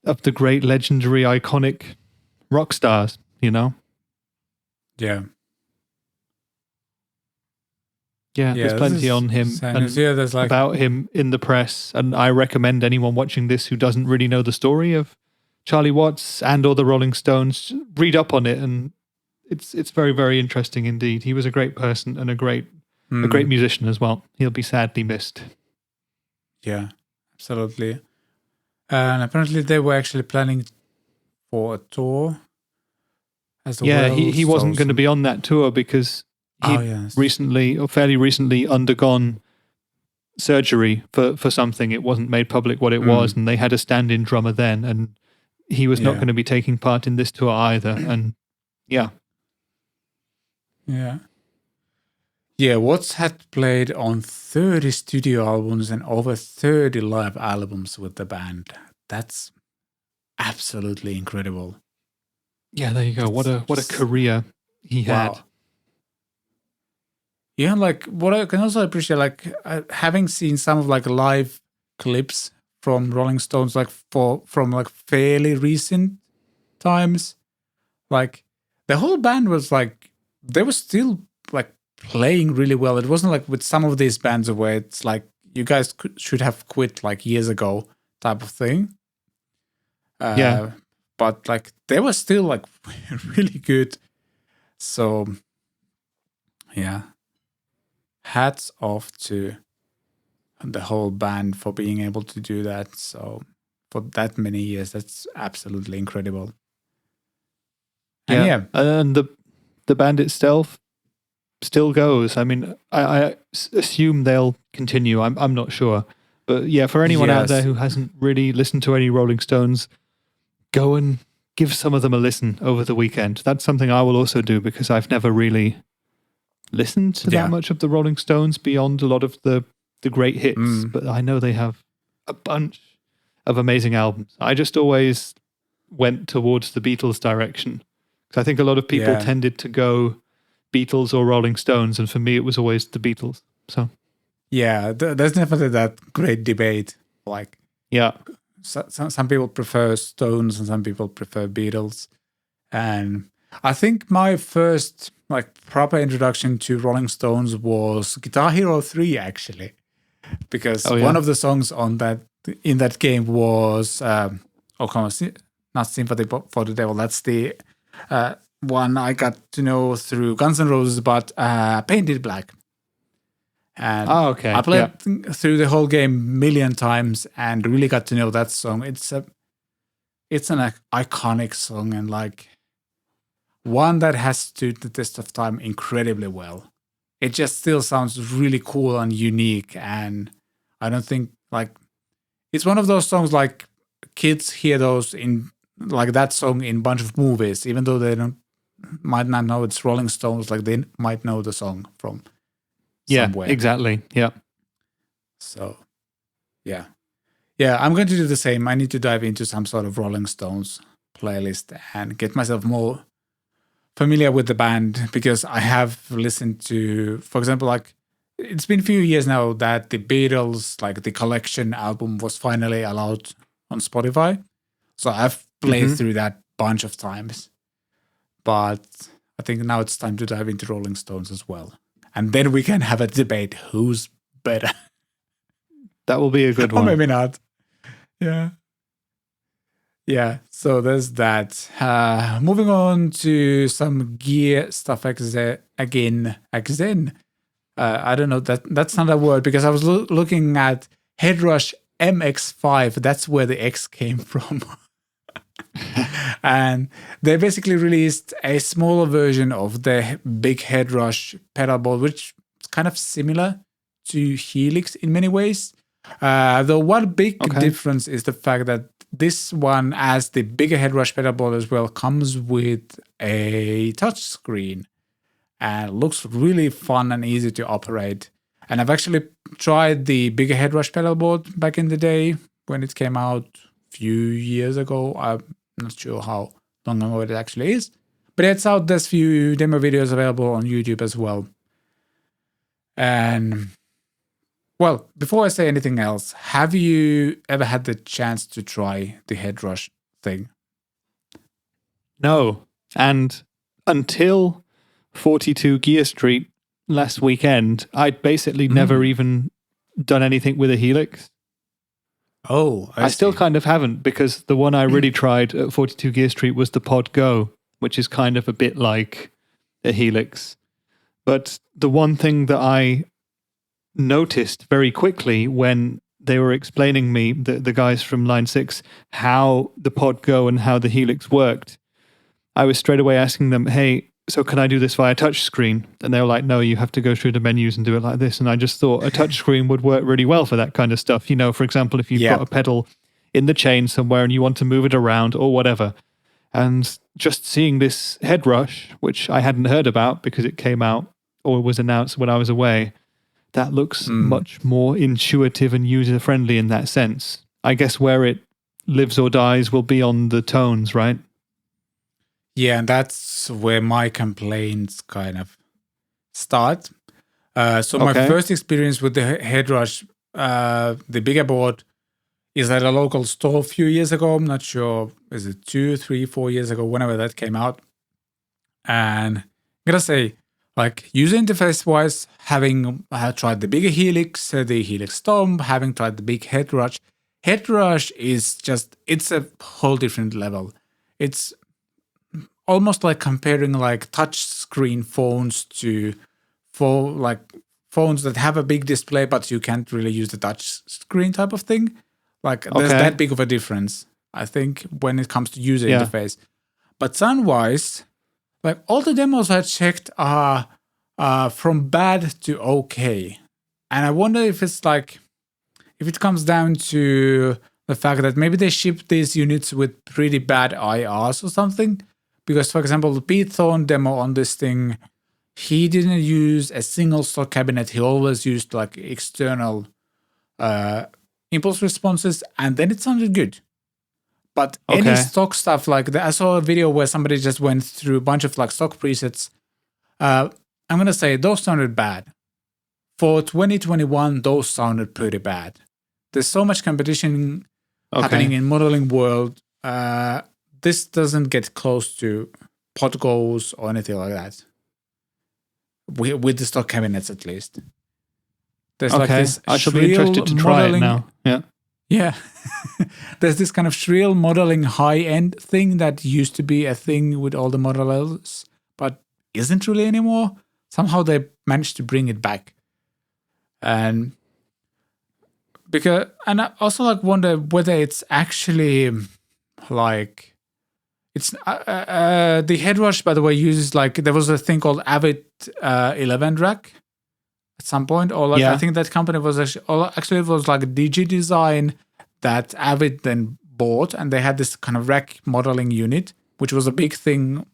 of the great, legendary, iconic rock stars, you know? Yeah. Yeah, there's plenty on him and there's like about him in the press. And I recommend anyone watching this who doesn't really know the story of Charlie Watts and or the Rolling Stones, read up on it. And it's very, very interesting indeed. He was a great person and a great musician as well. He'll be sadly missed. Yeah, absolutely. And apparently they were actually planning for a tour as well. Yeah, he wasn't going to be on that tour because fairly recently undergone surgery for something. It wasn't made public what it was, and they had a stand-in drummer then, and he was not going to be taking part in this tour either. And Yeah, Watts had played on 30 studio albums and over 30 live albums with the band. That's absolutely incredible. Yeah, there you go. What a career he had. Yeah, like what I can also appreciate, like having seen some of like live clips from Rolling Stones, like from like fairly recent times, like the whole band was like they were still like playing really well. It wasn't like with some of these bands where it's like you guys should have quit like years ago type of thing. But like they were still like really good. So yeah, hats off to the whole band for being able to do that. So for that many years, that's absolutely incredible. And and the band itself still goes. I mean, I assume they'll continue. I'm not sure, but yeah, for anyone out there who hasn't really listened to any Rolling Stones, go and give some of them a listen over the weekend. That's something I will also do because I've never really listened to that much of the Rolling Stones beyond a lot of the great hits, but I know they have a bunch of amazing albums. I just always went towards the Beatles direction because I think a lot of people tended to go Beatles or Rolling Stones, and for me it was always the Beatles. So yeah, there's definitely that great debate. Like some people prefer Stones and some people prefer Beatles, and I think my first like proper introduction to Rolling Stones was Guitar Hero 3 actually, because one of the songs on that in that game was not Sympathy for the Devil. That's the one I got to know through Guns N' Roses, but Painted Black. And okay. I played through the whole game a million times and really got to know that song. It's an iconic song and like one that has stood the test of time incredibly well. It just still sounds really cool and unique. And I don't think like it's one of those songs like kids hear those in like that song in a bunch of movies, even though they might not know it's Rolling Stones, like they might know the song from somewhere. Exactly. Yeah. So, yeah, I'm going to do the same. I need to dive into some sort of Rolling Stones playlist and get myself more familiar with the band, because I have listened to, for example, like it's been a few years now that the Beatles, like the Collection album, was finally allowed on Spotify. So I've played through that bunch of times. But I think now it's time to dive into Rolling Stones as well. And then we can have a debate who's better. That will be a good one. Or maybe not. Yeah. Yeah, so there's that. Moving on to some gear stuff again. I don't know, that's not a word, because I was looking at Headrush MX5. That's where the X came from. And they basically released a smaller version of the big Headrush pedal board, which is kind of similar to Helix in many ways. The one big difference is the fact that this one, as the bigger Headrush pedal board as well, comes with a touch screen and looks really fun and easy to operate. And I've actually tried the bigger Headrush pedal board back in the day when it came out a few years ago. I'm not sure how long ago it actually is, but it's out. There's few demo videos available on YouTube as well. And well, before I say anything else, have you ever had the chance to try the Headrush thing? No. And until 42 Gear Street last weekend, I'd basically never even done anything with a Helix. Oh, I still kind of haven't, because the one I really tried at 42 Gear Street was the Pod Go, which is kind of a bit like a Helix. But the one thing that I noticed very quickly when they were explaining me, the guys from Line 6, how the Pod Go and how the Helix worked, I was straight away asking them, hey, so can I do this via touchscreen? And they were like, no, you have to go through the menus and do it like this. And I just thought a touchscreen would work really well for that kind of stuff. You know, for example, if you've got a pedal in the chain somewhere and you want to move it around or whatever. And just seeing this Headrush, which I hadn't heard about because it came out or was announced when I was away, that looks much more intuitive and user-friendly in that sense. I guess where it lives or dies will be on the tones, right? Yeah, and that's where my complaints kind of start. So my first experience with the Headrush, the bigger board, is at a local store a few years ago. I'm not sure, is it 2, 3, 4 years ago, whenever that came out. And I'm going to say, like, user interface-wise, having tried the bigger Helix, the Helix Storm, having tried the big Headrush, Headrush is just, it's a whole different level. It's almost like comparing like touch screen phones to phones that have a big display, but you can't really use the touch screen type of thing. Like there's that big of a difference, I think, when it comes to user interface. But sound-wise, like all the demos I checked are from bad to okay. And I wonder if it's like, if it comes down to the fact that maybe they ship these units with pretty bad IRs or something. Because, for example, the Pete Thorne demo on this thing, he didn't use a single stock cabinet. He always used like external impulse responses, and then it sounded good. But any stock stuff like that, I saw a video where somebody just went through a bunch of like stock presets. I'm going to say those sounded bad. For 2021, those sounded pretty bad. There's so much competition happening in modeling world. This doesn't get close to pot goals or anything like that. With the stock cabinets, at least. There's like this. I shall be interested to try it now. Yeah. There's this kind of shrill modeling high-end thing that used to be a thing with all the modelers, but isn't really anymore. Somehow they managed to bring it back. And I also like wonder whether it's actually like it's the Headrush, by the way, uses like there was a thing called Avid 11 rack at some point, or like I think that company was actually it was like a DG design that Avid then bought, and they had this kind of rack modeling unit, which was a big thing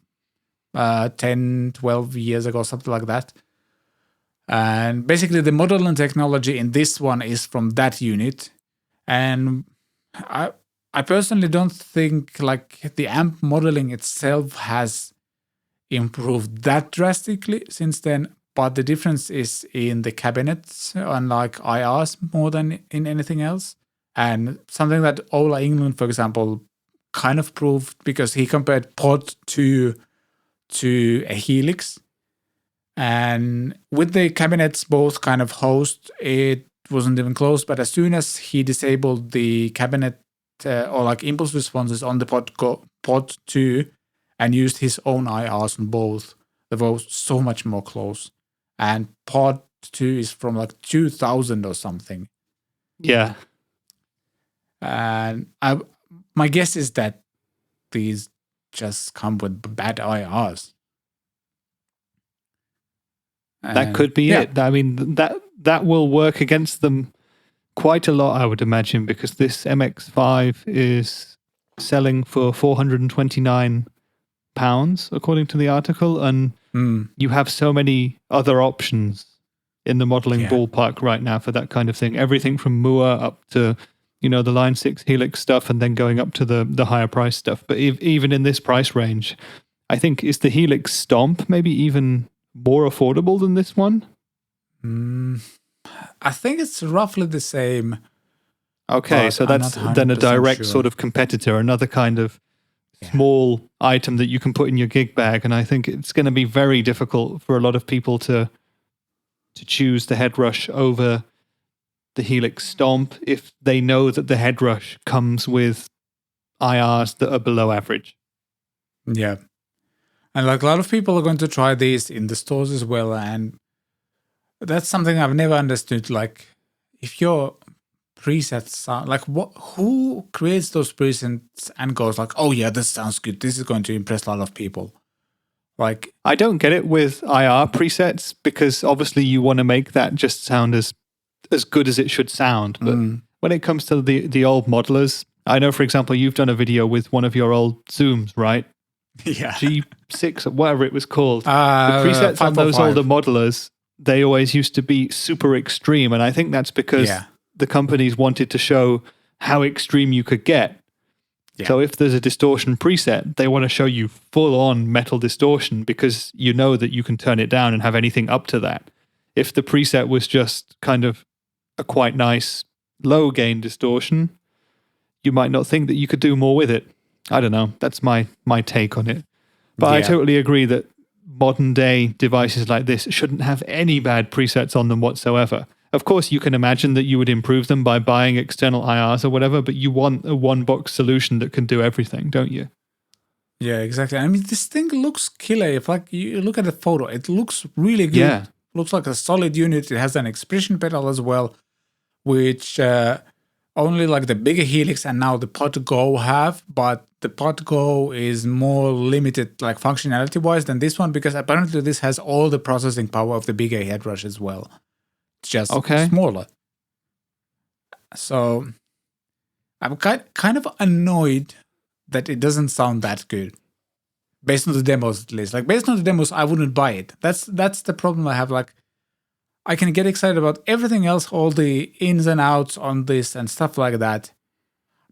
10, 12 years ago, something like that. And basically the modeling technology in this one is from that unit. And I personally don't think like the amp modeling itself has improved that drastically since then, but the difference is in the cabinets, unlike IRs, more than in anything else. And something that Ola England, for example, kind of proved, because he compared Pod to a Helix. And with the cabinets both kind of host, it wasn't even close. But as soon as he disabled the cabinet or like impulse responses on the Pod 2 and used his own IRs on both, they were so much more close. And Pod 2 is from like 2000 or something. Yeah. And my guess is that these just come with bad IRs. That could be it. I mean, that will work against them quite a lot, I would imagine, because this MX5 is selling for £429, according to the article, and you have so many other options in the modeling ballpark right now for that kind of thing. Everything from Moore up to, the Line 6 Helix stuff, and then going up to the higher price stuff. But even in this price range, I think, is the Helix Stomp maybe even more affordable than this one? I think it's roughly the same. Okay, so that's then a direct sort of competitor, another kind of small item that you can put in your gig bag. And I think it's going to be very difficult for a lot of people to choose the Headrush over the Helix Stomp if they know that the Headrush comes with IRs that are below average. Yeah. And like a lot of people are going to try these in the stores as well. And that's something I've never understood. Like, if your presets sound like who creates those presets and goes like, oh yeah, this sounds good, this is going to impress a lot of people. Like, I don't get it with IR presets, because obviously you want to make that just sound as good as it should sound. But when it comes to the old modelers, I know, for example, you've done a video with one of your old Zooms, right? Yeah. G6 or whatever it was called. The presets on those older modelers, they always used to be super extreme. And I think that's because the companies wanted to show how extreme you could get. Yeah. So if there's a distortion preset, they want to show you full on metal distortion, because you know that you can turn it down and have anything up to that. If the preset was just kind of a quite nice low gain distortion, you might not think that you could do more with it. I don't know. That's my take on it. But I totally agree that modern day devices like this shouldn't have any bad presets on them whatsoever. Of course, you can imagine that you would improve them by buying external IRs or whatever, but you want a one-box solution that can do everything, don't you? Yeah, exactly. I mean, this thing looks killer. If like you look at the photo, it looks really good. Yeah. Looks like a solid unit. It has an expression pedal as well, which only like the bigger Helix and now the Pod Go have, but the Pod Go is more limited like functionality wise than this one, because apparently this has all the processing power of the bigger Headrush as well. It's just smaller. So I'm kind of annoyed that it doesn't sound that good. Based on the demos, at least. Like, based on the demos, I wouldn't buy it. That's the problem I have. Like, I can get excited about everything else, all the ins and outs on this and stuff like that.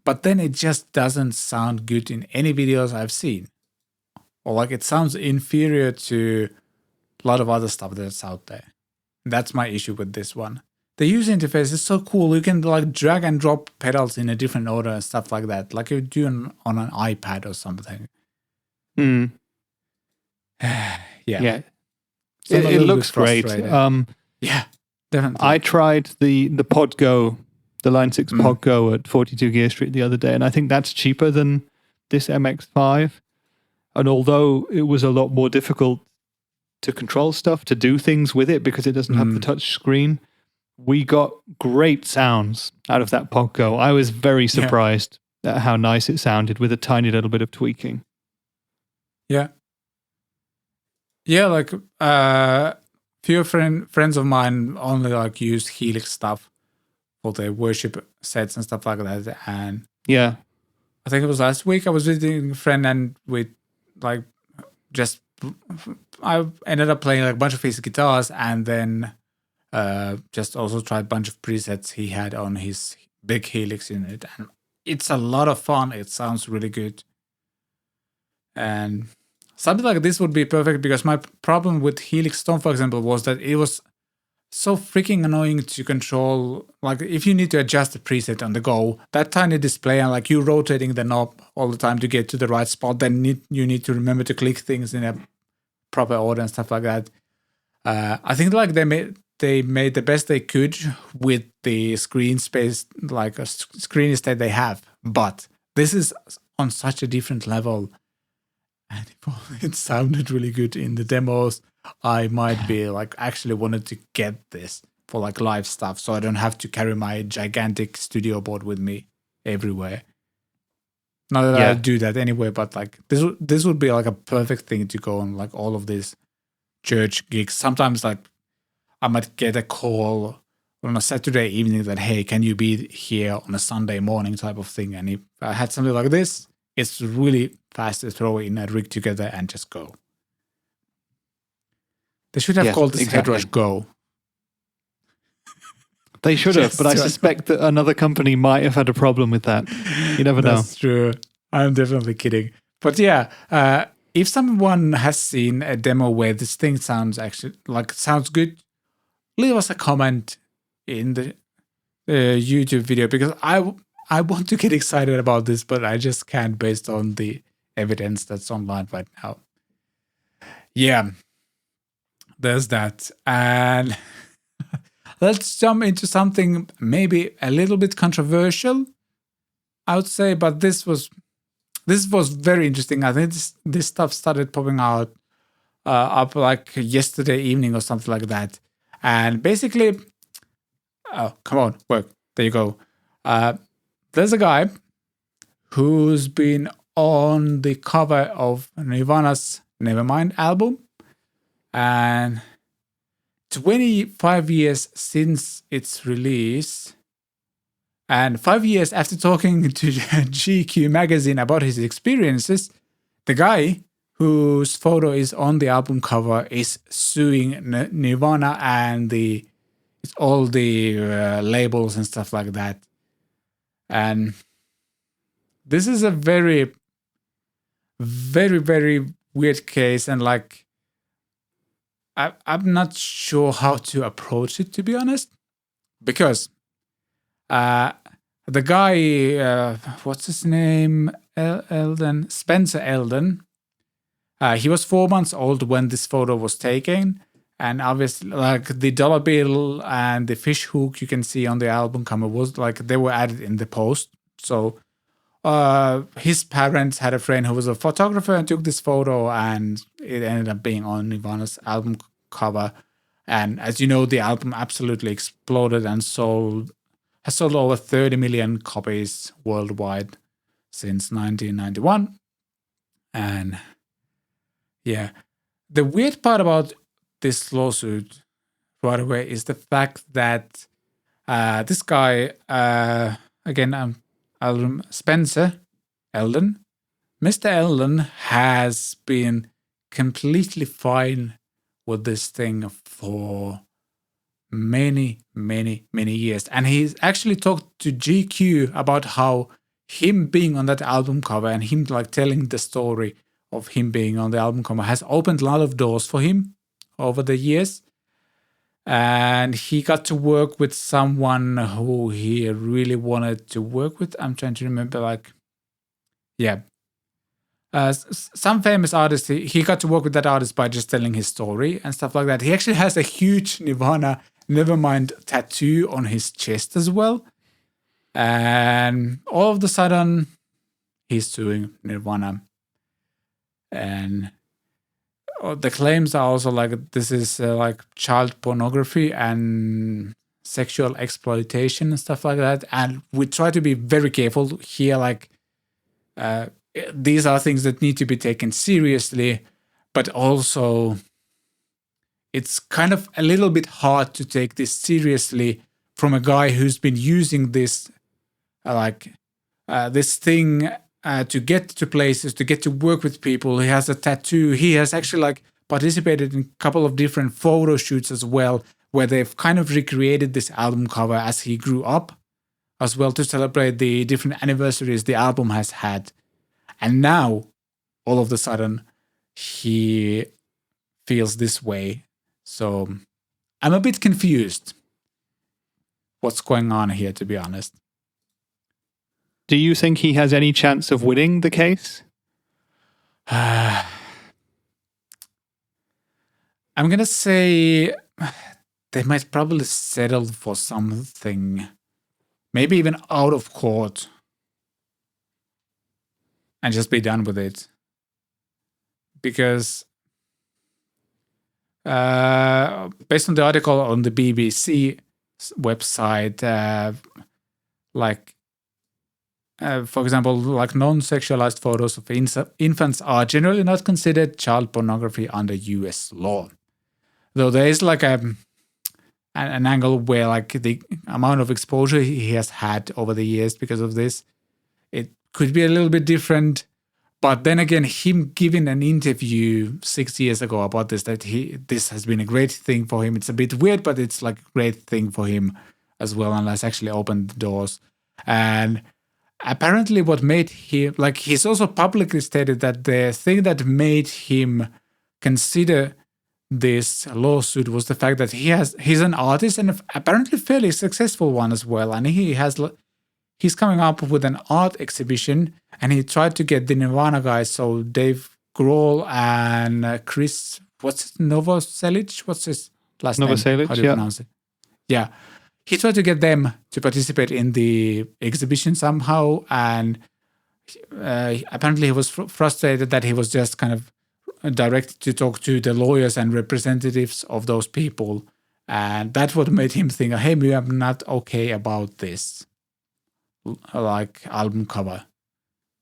But then it just doesn't sound good in any videos I've seen. Or like, it sounds inferior to a lot of other stuff that's out there. That's my issue with this one. The user interface is so cool. You can like drag and drop pedals in a different order and stuff like that. Like you do on an iPad or something. Yeah. It looks great. Yeah, definitely. I tried the Pod Go, the Line 6 Pod Go at 42 Gear Street the other day, and I think that's cheaper than this MX5. And although it was a lot more difficult to control stuff, to do things with it because it doesn't have the touch screen, we got great sounds out of that Podgo. I was very surprised at how nice it sounded with a tiny little bit of tweaking. Yeah. Yeah, like few friends of mine only like use Helix stuff for their worship sets and stuff like that. And yeah, I think it was last week I was visiting a friend and we like just I ended up playing like a bunch of his guitars and then just also tried a bunch of presets he had on his big Helix unit, and it's a lot of fun. It sounds really good. And something like this would be perfect because my problem with Helix Storm, for example, was that it was so freaking annoying to control. Like if you need to adjust the preset on the go, that tiny display and like you rotating the knob all the time to get to the right spot, then you need to remember to click things in a proper order and stuff like that. I think like they made the best they could with the screen space, like a screen state they have. But this is on such a different level. And it sounded really good in the demos. I might be like actually wanted to get this for like live stuff, so I don't have to carry my gigantic studio board with me everywhere. Not that I do that anyway, but like this would be like a perfect thing to go on like all of these church gigs. Sometimes like I might get a call on a Saturday evening that, hey, can you be here on a Sunday morning type of thing? And if I had something like this, it's really fast to throw in a rig together and just go. They should have called this Headrush Go. They should have, but I suspect that another company might have had a problem with that. You never know. That's true. I'm definitely kidding. But yeah, if someone has seen a demo where this thing sounds good, leave us a comment in the YouTube video because I want to get excited about this, but I just can't based on the evidence that's online right now. Yeah, there's that. And let's jump into something maybe a little bit controversial, I would say, but this was very interesting. I think this stuff started popping up like yesterday evening or something like that. And basically, oh, come on, work. There you go. There's a guy who's been on the cover of Nirvana's Nevermind album, and 25 years since its release, and 5 years after talking to GQ magazine about his experiences, the guy whose photo is on the album cover is suing Nirvana and all the labels and stuff like that. And this is a very, very, very weird case, and like I'm not sure how to approach it, to be honest, because the guy, what's his name, Spencer Eldon, he was 4 months old when this photo was taken. And obviously, like the dollar bill and the fish hook you can see on the album cover was like they were added in the post. So his parents had a friend who was a photographer and took this photo, and it ended up being on Nirvana's album cover. And as you know, the album absolutely exploded and has sold over 30 million copies worldwide since 1991. And yeah, the weird part about this lawsuit right away is the fact that this guy, again, Spencer Eldon, Mr. Eldon has been completely fine with this thing for many, many, many years. And he's actually talked to GQ about how him being on that album cover and him like telling the story of him being on the album cover has opened a lot of doors for him over the years. And he got to work with someone who he really wanted to work with. I'm trying to remember, some famous artist. He got to work with that artist by just telling his story and stuff like that. He actually has a huge Nirvana Nevermind tattoo on his chest as well. And all of a sudden, he's suing Nirvana. And the claims are also like this is like child pornography and sexual exploitation and stuff like that. And we try to be very careful here. Like, these are things that need to be taken seriously, but also it's kind of a little bit hard to take this seriously from a guy who's been using this, this thing to get to places, to get to work with people. He has a tattoo. He has actually like participated in a couple of different photo shoots as well, where they've kind of recreated this album cover as he grew up as well, to celebrate the different anniversaries the album has had. And now, all of a sudden, he feels this way. So I'm a bit confused what's going on here, to be honest. Do you think he has any chance of winning the case? I'm going to say they might probably settle for something, maybe even out of court, and just be done with it. Because based on the article on the BBC website, for example, like non-sexualized photos of infants are generally not considered child pornography under US law. Though there is like an angle where like the amount of exposure he has had over the years because of this, it could be a little bit different. But then again, him giving an interview 6 years ago about this, that this has been a great thing for him. It's a bit weird, but it's like a great thing for him as well, and has actually opened the doors. And apparently what made him, like, he's also publicly stated that the thing that made him consider this lawsuit was the fact that he's an artist, and apparently fairly successful one as well. And he's coming up with an art exhibition, and he tried to get the Nirvana guys, so Dave Grohl and Chris, Novoselic? What's his last name? Novoselic, How do you pronounce it? Yeah. He tried to get them to participate in the exhibition somehow, and apparently he was frustrated that he was just kind of directed to talk to the lawyers and representatives of those people. And that's what made him think, hey, maybe I'm not okay about this, like, album cover.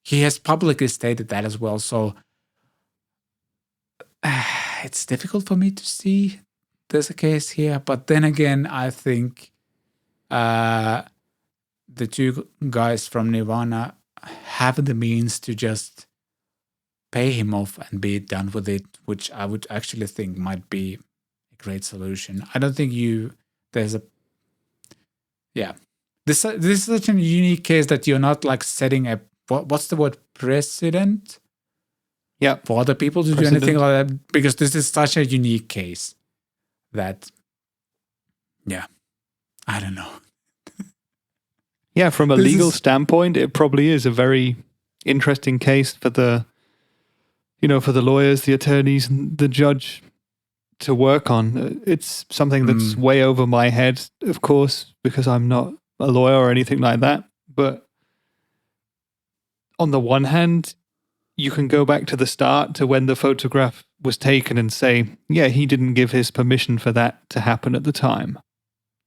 He has publicly stated that as well. So it's difficult for me to see there's a case here. But then again, I think the two guys from Nirvana have the means to just pay him off and be done with it, which I would actually think might be a great solution. I don't think this is such a unique case that you're not like setting a, what's the word, precedent? Yeah. For other people to do anything like that, because this is such a unique case that, yeah, I don't know. Yeah, from a legal standpoint, it probably is a very interesting case for the lawyers, the attorneys, and the judge to work on. It's something that's way over my head, of course, because I'm not a lawyer or anything like that. But on the one hand, you can go back to the start, to when the photograph was taken, and say, yeah, he didn't give his permission for that to happen at the time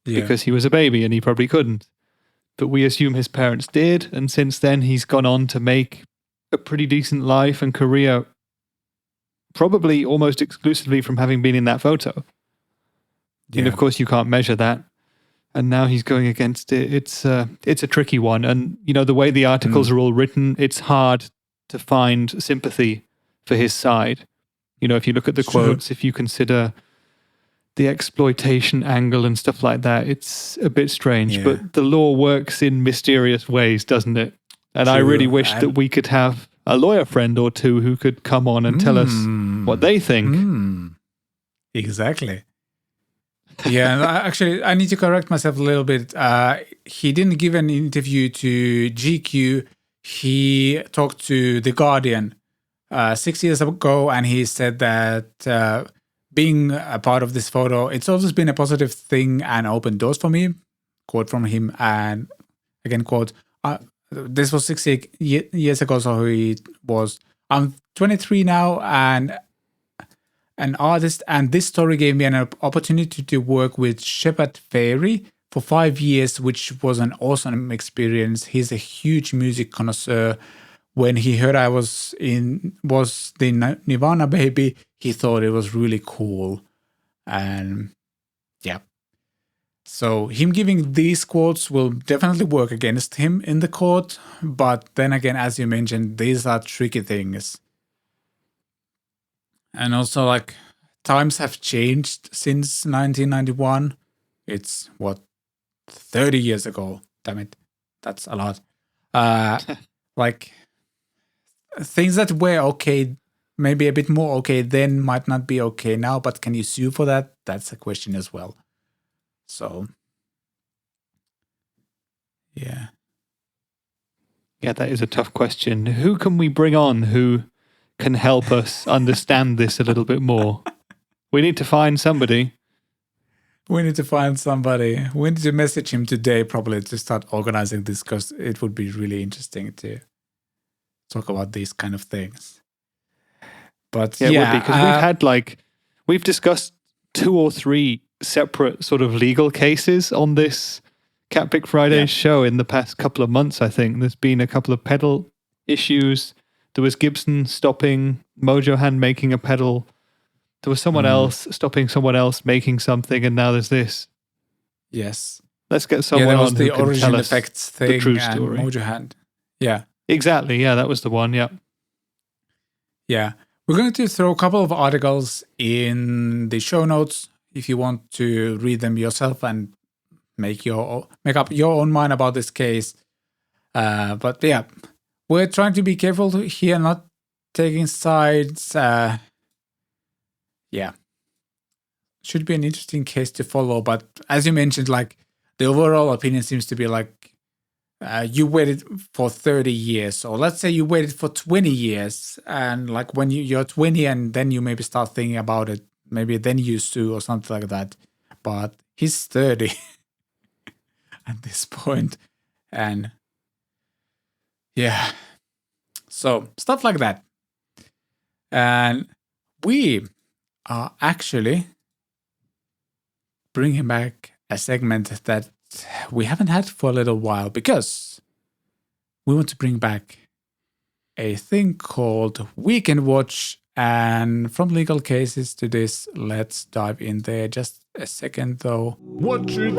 because he was a baby and he probably couldn't. But we assume his parents did, and since then he's gone on to make a pretty decent life and career, probably almost exclusively from having been in that photo. Yeah. And of course you can't measure that. And now he's going against it. It's a tricky one. And, the way the articles are all written, it's hard to find sympathy for his side. If you look at the quotes, if you consider the exploitation angle and stuff like that, it's a bit strange. Yeah. But the law works in mysterious ways, doesn't it? And I really wish that we could have a lawyer friend or two who could come on and tell us what they think. Exactly. Yeah, actually, I need to correct myself a little bit. He didn't give an interview to GQ. He talked to The Guardian 6 years ago, and he said that being a part of this photo, it's always been a positive thing and opened doors for me. Quote from him, and again, quote, this was 6 years ago, so he was, I'm 23 now and an artist, and this story gave me an opportunity to work with Shepard Fairey for 5 years, which was an awesome experience. He's a huge music connoisseur. When he heard I was the Nirvana baby, he thought it was really cool. And yeah. So him giving these quotes will definitely work against him in the court. But then again, as you mentioned, these are tricky things. And also, like, times have changed since 1991. It's, 30 years ago. Damn it. That's a lot. Like, things that were okay, maybe a bit more okay then, might not be okay now, but can you sue for that? That's a question as well. So, yeah. Yeah, that is a tough question. Who can we bring on who can help us understand this a little bit more? We need to find somebody. We need to find somebody. We need to message him today probably to start organizing this, because it would be really interesting to talk about these kind of things. But yeah, it would be, because we've discussed 2 or 3 separate sort of legal cases on this CatPick Fridays show in the past couple of months. I think there's been a couple of pedal issues. There was Gibson stopping Mojo Hand making a pedal. There was someone else stopping someone else making something, and now there's this. Yes. Let's get someone on who can tell us effects the thing true and story. Mojo Hand. Yeah. Exactly. Yeah, that was the one. Yeah. Yeah. We're going to throw a couple of articles in the show notes if you want to read them yourself and make up your own mind about this case. But yeah, we're trying to be careful here, not taking sides. Yeah. Should be an interesting case to follow. But as you mentioned, like, the overall opinion seems to be like, you waited for 30 years, or let's say you waited for 20 years, and like when you're 20 and then you maybe start thinking about it, maybe then you sue or something like that. But he's 30 at this point, and yeah, so stuff like that. And we are actually bringing back a segment that we haven't had for a little while, because we want to bring back a thing called Weekend Watch. And from legal cases to this, let's dive in there. Just a second though. Watch it.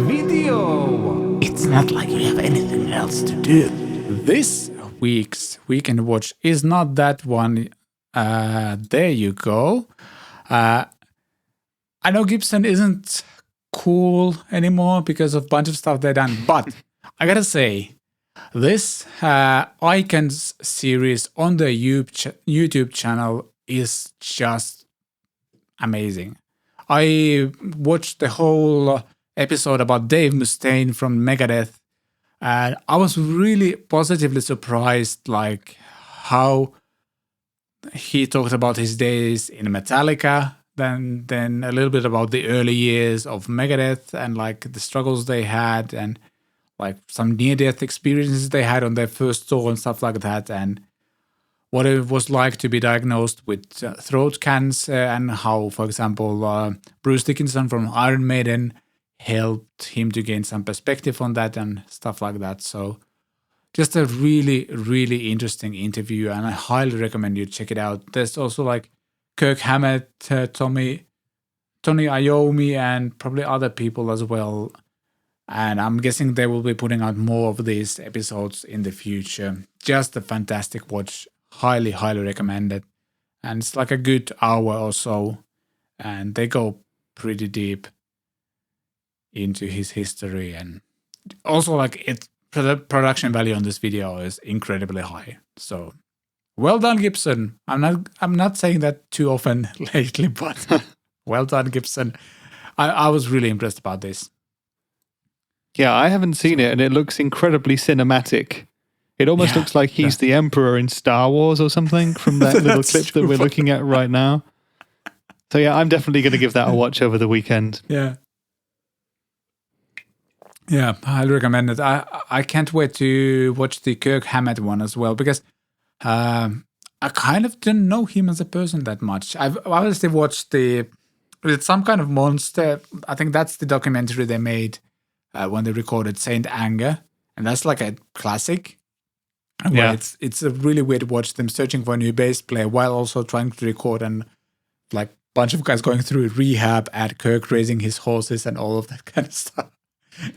Video. It's not like you have anything else to do. This week's Weekend Watch is not that one. There you go. I know Gibson isn't cool anymore because of a bunch of stuff they've done, but I gotta say, this Icons series on the YouTube channel is just amazing. I watched the whole episode about Dave Mustaine from Megadeth, and I was really positively surprised, like, how he talked about his days in Metallica, then a little bit about the early years of Megadeth and like the struggles they had, and like some near-death experiences they had on their first tour and stuff like that, and what it was like to be diagnosed with throat cancer, and how, for example, Bruce Dickinson from Iron Maiden helped him to gain some perspective on that and stuff like that. So just a really, really interesting interview, and I highly recommend you check it out. There's also like Kirk Hammett, Tony Iommi, and probably other people as well. And I'm guessing they will be putting out more of these episodes in the future. Just a fantastic watch. Highly, highly recommended. And it's like a good hour or so. And they go pretty deep into his history. And also, like, the production value on this video is incredibly high. So well done, Gibson. I'm not saying that too often lately, but well done, Gibson. I was really impressed about this. Yeah, I haven't seen it, and it looks incredibly cinematic. It almost looks like he's the Emperor in Star Wars or something from that little clip that we're looking at right now. So yeah, I'm definitely going to give that a watch over the weekend. Yeah. Yeah, I highly recommend it. I can't wait to watch the Kirk Hammett one as well, because I kind of didn't know him as a person that much. I've obviously watched the It's some kind of monster. I think that's the documentary they made when they recorded Saint Anger, and that's like a classic. And Yeah. it's a really weird watch them searching for a new bass player while also trying to record, and like bunch of guys going through rehab at Kirk raising his horses and all of that kind of stuff.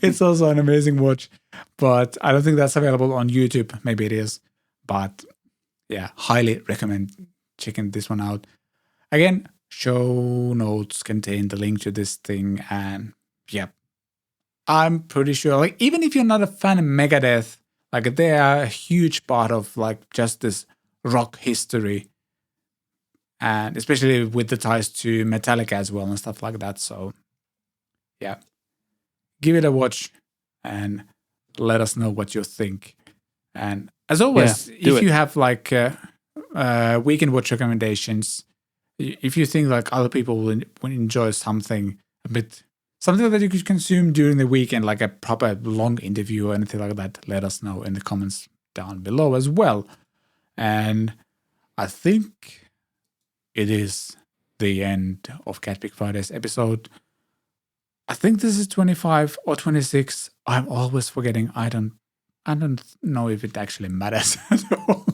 It's also an amazing watch, but I don't think that's available on YouTube. Maybe it is, but yeah, highly recommend checking this one out. Again, show notes contain the link to this thing, and yeah, I'm pretty sure, like, even if you're not a fan of Megadeth, like, they are a huge part of like just this rock history, and especially with the ties to Metallica as well and stuff like that. So yeah, give it a watch and let us know what you think. And as always, if you have like weekend watch recommendations, if you think like other people will enjoy something something that you could consume during the weekend, like a proper long interview or anything like that, let us know in the comments down below as well. And I think it is the end of CatPick Fridays episode. I think this is 25 or 26. I'm always forgetting. I don't know if it actually matters at all.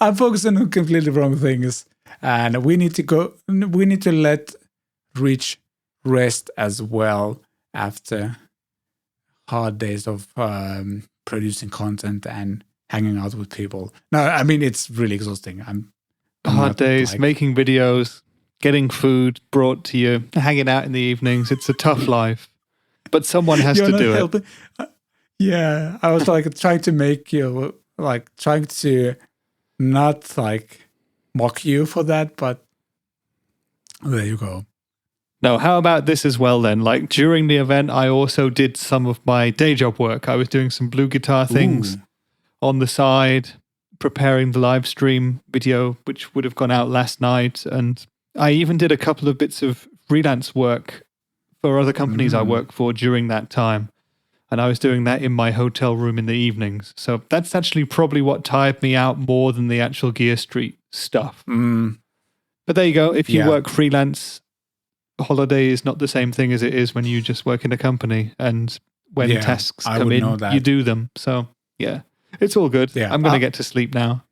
I'm focusing on completely wrong things, and we need to let Rich rest as well after hard days of producing content and hanging out with people. No, I mean, it's really exhausting. Hard days, making videos, getting food brought to you, hanging out in the evenings. It's a tough life, but someone has to do it. Yeah, I was like trying to make you, like trying to not like mock you for that, but there you go. No, how about this as well then? Like during the event, I also did some of my day job work. I was doing some blue guitar things on the side, preparing the live stream video, which would have gone out last night. And I even did a couple of bits of freelance work for other companies I work for during that time. And I was doing that in my hotel room in the evenings. So that's actually probably what tired me out more than the actual Gear Street stuff. But there you go. If you work freelance, holiday is not the same thing as it is when you just work in a company. And when tasks come in, you do them. So yeah, it's all good. I'm going to get to sleep now.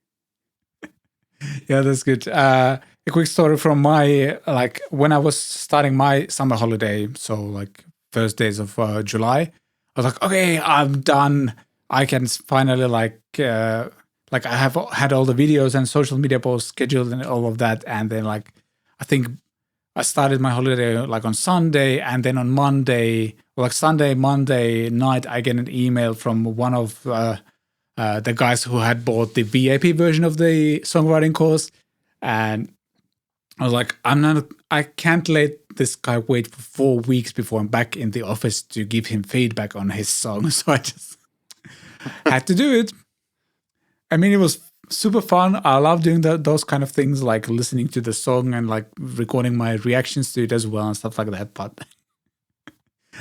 Yeah, that's good. A quick story from my, like when I was starting my summer holiday, so like first days of July, I was like, okay, I'm done. I can finally like I have had all the videos and social media posts scheduled and all of that. And then like, I think I started my holiday like on Sunday, and then on Monday, like Monday night, I get an email from one of the guys who had bought the VIP version of the songwriting course. And I was like, I can't let this guy wait for 4 weeks before I'm back in the office to give him feedback on his song. So I just had to do it. I mean, it was super fun. I love doing those kind of things, like listening to the song and like recording my reactions to it as well and stuff like that. But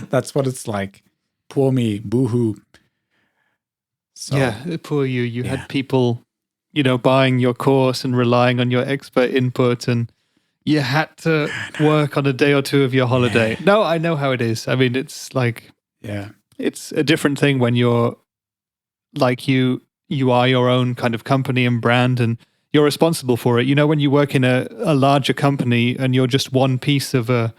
that's what it's like. Poor me, boo-hoo. So, yeah, poor you. You had people, buying your course and relying on your expert input, and you had to work on a day or two of your holiday. Yeah. No, I know how it is. I mean, it's like, it's a different thing when you're like you are your own kind of company and brand, and you're responsible for it. When you work in a larger company and you're just one piece of a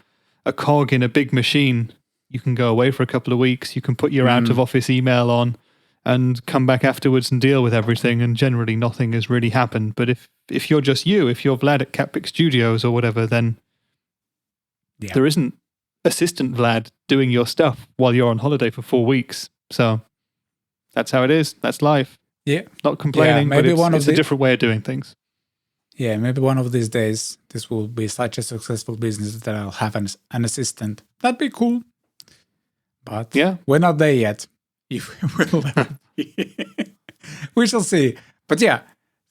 cog in a big machine, you can go away for a couple of weeks. You can put your out of office email on and come back afterwards and deal with everything, and generally nothing has really happened. But if you're just if you're Vlad at CatPick Studios or whatever, then there isn't assistant Vlad doing your stuff while you're on holiday for 4 weeks. So that's how it is. That's life. Yeah. Not complaining, but it's a different way of doing things. Yeah, maybe one of these days this will be such a successful business that I'll have an assistant. That'd be cool. But we're not there yet. If we will ever be. We shall see. But yeah,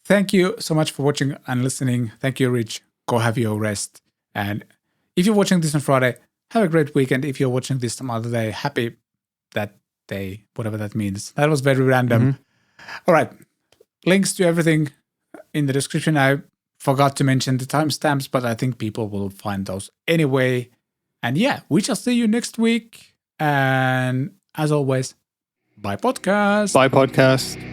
thank you so much for watching and listening. Thank you, Rich. Go have your rest. And if you're watching this on Friday, have a great weekend. If you're watching this some other day, happy that day, whatever that means. That was very random. All right. Links to everything in the description. I forgot to mention the timestamps, but I think people will find those anyway. And yeah, we shall see you next week. And as always, bye podcast. Bye, podcast.